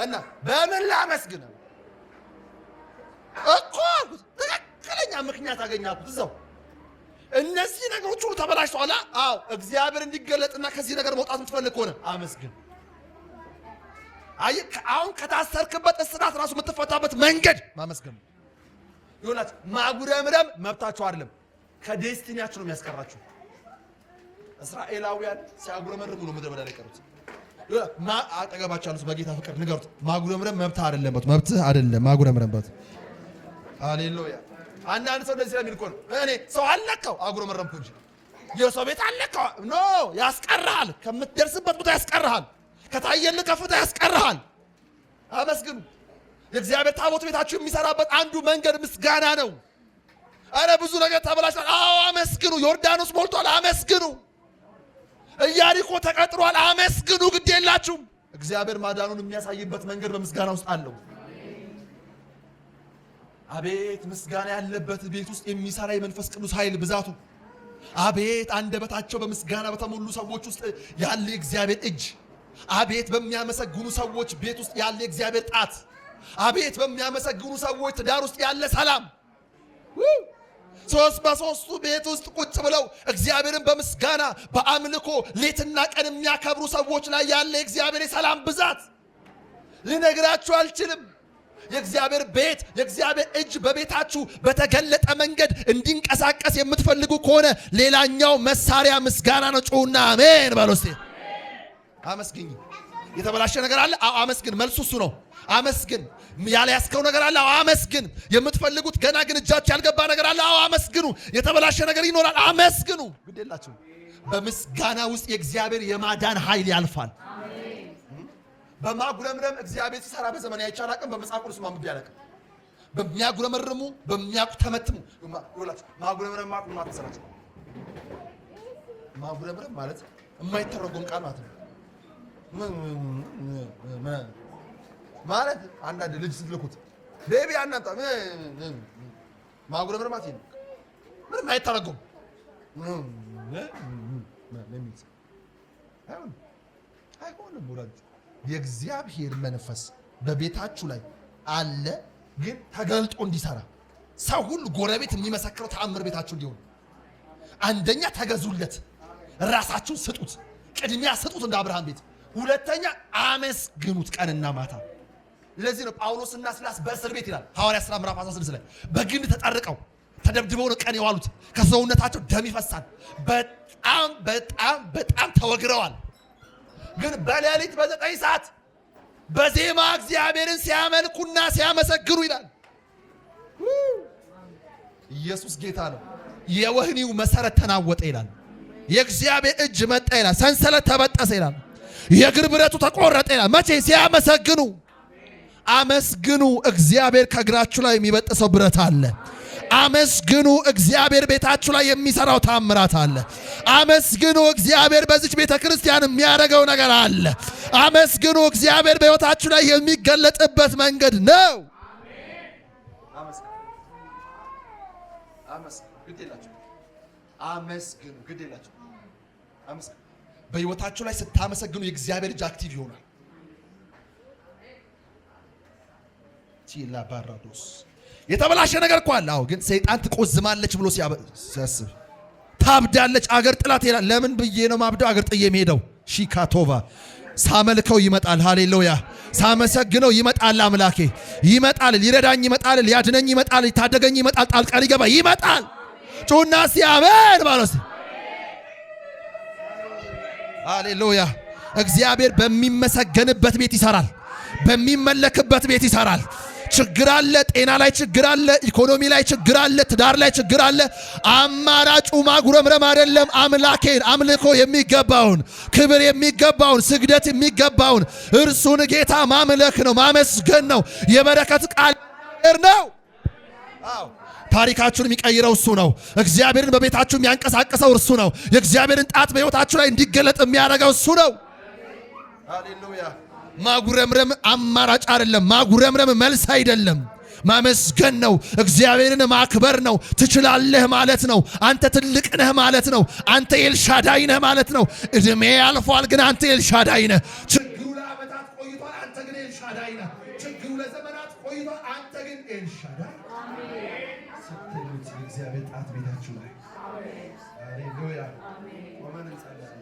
እና በምን ላመስግን እኮ አልኩት። ትክክለኛ ምክንያት አገኛኩት እዛው። እነዚህ ነገሮች ሁሉ ተበላሽተዋል። አዎ እግዚአብሔር እንዲገለጥና ከዚህ ነገር መውጣት የምትፈልግ ከሆነ አመስግን። አይ አሁን ከታሰርክበት እስራት ራሱ የምትፈታበት መንገድ ማመስገን ይሆናል። ማጉረምረም መብታችሁ አይደለም፣ ከዴስቲኒያችሁ ነው የሚያስቀራችሁ። እስራኤላውያን ሲያጉረመርሙ ነው ምድረ በዳ ላይ ቀሩት። አጠገባችሁ ያሉት በጌታ ፍቅር ንገሩት፣ ማጉረምረም መብት አይደለም፣ መብትህ አይደለም ማጉረምረም በት። ሃሌሉያ። አንዳንድ ሰው እንደዚህ ስለሚል እኮ ነው እኔ ሰው አለቀው አጉረመረምኩ እንጂ የሰው ቤት አለቀው ኖ ያስቀርሃል፣ ከምትደርስበት ቦታ ያስቀርሃል፣ ከታየልህ ከፍታ ያስቀርሃል። አመስግኑ። የእግዚአብሔር ታቦት ቤታችሁ የሚሰራበት አንዱ መንገድ ምስጋና ነው። አረ ብዙ ነገር ተበላሽቷል። አዎ አመስግኑ። ዮርዳኖስ ሞልቷል። አመስግኑ። ኢያሪኮ ተቀጥሯል። አመስግኑ። ግድ የላችሁም። እግዚአብሔር ማዳኑን የሚያሳይበት መንገድ በምስጋና ውስጥ አለው። አቤት ምስጋና ያለበት ቤት ውስጥ የሚሰራ የመንፈስ ቅዱስ ኃይል ብዛቱ! አቤት አንደበታቸው በምስጋና በተሞሉ ሰዎች ውስጥ ያለ የእግዚአብሔር እጅ! አቤት በሚያመሰግኑ ሰዎች ቤት ውስጥ ያለ የእግዚአብሔር ጣት! አቤት በሚያመሰግኑ ሰዎች ትዳር ውስጥ ያለ ሰላም! ሶስት በሶስቱ ቤት ውስጥ ቁጭ ብለው እግዚአብሔርን በምስጋና በአምልኮ ሌትና ቀን የሚያከብሩ ሰዎች ላይ ያለ የእግዚአብሔር የሰላም ብዛት ልነግራችሁ አልችልም። የእግዚአብሔር ቤት የእግዚአብሔር እጅ በቤታችሁ በተገለጠ መንገድ እንዲንቀሳቀስ የምትፈልጉ ከሆነ ሌላኛው መሳሪያ ምስጋና ነው። ጮውና አሜን በሉ እስቲ። አመስግኝ። የተበላሸ ነገር አለ? አዎ አመስግን። መልሱ እሱ ነው። አመስግን። ያልያዝከው ነገር አለ? አዎ አመስግን። የምትፈልጉት ገና ግን እጃችሁ ያልገባ ነገር አለ? አዎ አመስግኑ። የተበላሸ ነገር ይኖራል? አመስግኑ። ግድ የላችሁ። በምስጋና ውስጥ የእግዚአብሔር የማዳን ኃይል ያልፋል። በማጉረምረም እግዚአብሔር ሲሰራ በዘመን አይቻል አቅም በመጽሐፍ ቅዱስ ማንበብ ያለቅም። በሚያጉረመርሙ በሚያቁተመትሙ ማጉረምረም ማለት ተሰራጭ ማጉረምረም ማለት የማይተረጎም ቃል ማለት ነው። ማለት አንዳንድ ልጅ ስትልኩት ቤቢ አናንተ ማጉረምረም ማለት ነው። ምንም አይተረጎም አይሆንም ወላጅ የእግዚአብሔር መንፈስ በቤታችሁ ላይ አለ፣ ግን ተገልጦ እንዲሰራ ሰው ሁሉ ጎረቤት የሚመሰክረው ተአምር ቤታችሁ እንዲሆን አንደኛ ተገዙለት፣ ራሳችሁን ስጡት፣ ቅድሚያ ስጡት እንደ አብርሃም ቤት። ሁለተኛ አመስግኑት ቀንና ማታ። ለዚህ ነው ጳውሎስና ሲላስ በእስር ቤት ይላል ሐዋርያት ሥራ ምዕራፍ 16 ላይ በግንድ ተጠርቀው ተደብድበው ነው ቀን የዋሉት። ከሰውነታቸው ደም ይፈሳል። በጣም በጣም በጣም ተወግረዋል። ግን በሌሊት በ9 ሰዓት በዜማ እግዚአብሔርን ሲያመልኩና ሲያመሰግኑ ይላል። ኢየሱስ ጌታ ነው። የወህኒው መሰረት ተናወጠ ይላል። የእግዚአብሔር እጅ መጣ ይላል። ሰንሰለት ተበጠሰ ይላል። የእግር ብረቱ ተቆረጠ ይላል። መቼ? ሲያመሰግኑ። አመስግኑ። እግዚአብሔር ከእግራችሁ ላይ የሚበጥሰው ብረት አለ። አመስግኑ። እግዚአብሔር ቤታችሁ ላይ የሚሰራው ታምራት አለ። አመስግኑ። እግዚአብሔር በዚች ቤተ ክርስቲያን የሚያደርገው ነገር አለ። አመስግኑ። እግዚአብሔር በሕይወታችሁ ላይ የሚገለጥበት መንገድ ነው። አመስግኑ። ግድ የላችሁ። በሕይወታችሁ ላይ ስታመሰግኑ የእግዚአብሔር እጅ አክቲቭ ይሆናል። ቲላ ባራዶስ የተበላሸ ነገር እኮ አለ። አዎ፣ ግን ሰይጣን ትቆዝማለች ብሎ ሲያስብ ታብዳለች። አገር ጥላት ይላል። ለምን ብዬ ነው ማብደው? አገር ጥዬ የምሄደው ሺካቶቫ ሳመልከው ይመጣል። ሃሌሉያ። ሳመሰግነው ይመጣል። አምላኬ ይመጣል። ሊረዳኝ ይመጣል። ሊያድነኝ ይመጣል። ሊታደገኝ ይመጣል። ጣልቃ ሊገባ ይመጣል። ጩና ሲያመን ባለስ ሃሌሉያ። እግዚአብሔር በሚመሰገንበት ቤት ይሰራል። በሚመለክበት ቤት ይሰራል። ችግር አለ። ጤና ላይ ችግር አለ። ኢኮኖሚ ላይ ችግር አለ። ትዳር ላይ ችግር አለ። አማራጩ ማጉረምረም አይደለም። አምላኬን አምልኮ የሚገባውን ክብር የሚገባውን ስግደት የሚገባውን እርሱን ጌታ ማምለክ ነው፣ ማመስገን ነው። የበረከት ቃል ነው። አዎ፣ ታሪካችሁን የሚቀይረው እሱ ነው። እግዚአብሔርን በቤታችሁ የሚያንቀሳቅሰው እርሱ ነው። የእግዚአብሔርን ጣት በሕይወታችሁ ላይ እንዲገለጥ የሚያደርገው እሱ ነው። ሃሌሉያ። ማጉረምረም አማራጭ አይደለም። ማጉረምረም መልስ አይደለም። ማመስገን ነው። እግዚአብሔርን ማክበር ነው። ትችላለህ ማለት ነው። አንተ ትልቅ ነህ ማለት ነው። አንተ ኤልሻዳይ ነህ ማለት ነው። እድሜ ያልፏል፣ ግን አንተ ኤልሻዳይ ነህ። ችግሩ ለዓመታት ቆይቷል፣ አንተ ግን ኤልሻዳይ ነህ። ችግሩ ለዘመናት ቆይቷል፣ አንተ ግን ኤልሻዳይ። ስትሉት የእግዚአብሔር ጣት ቤታችሁ ላይ ሃሌሉያ። ቆመን እንጸልያለን።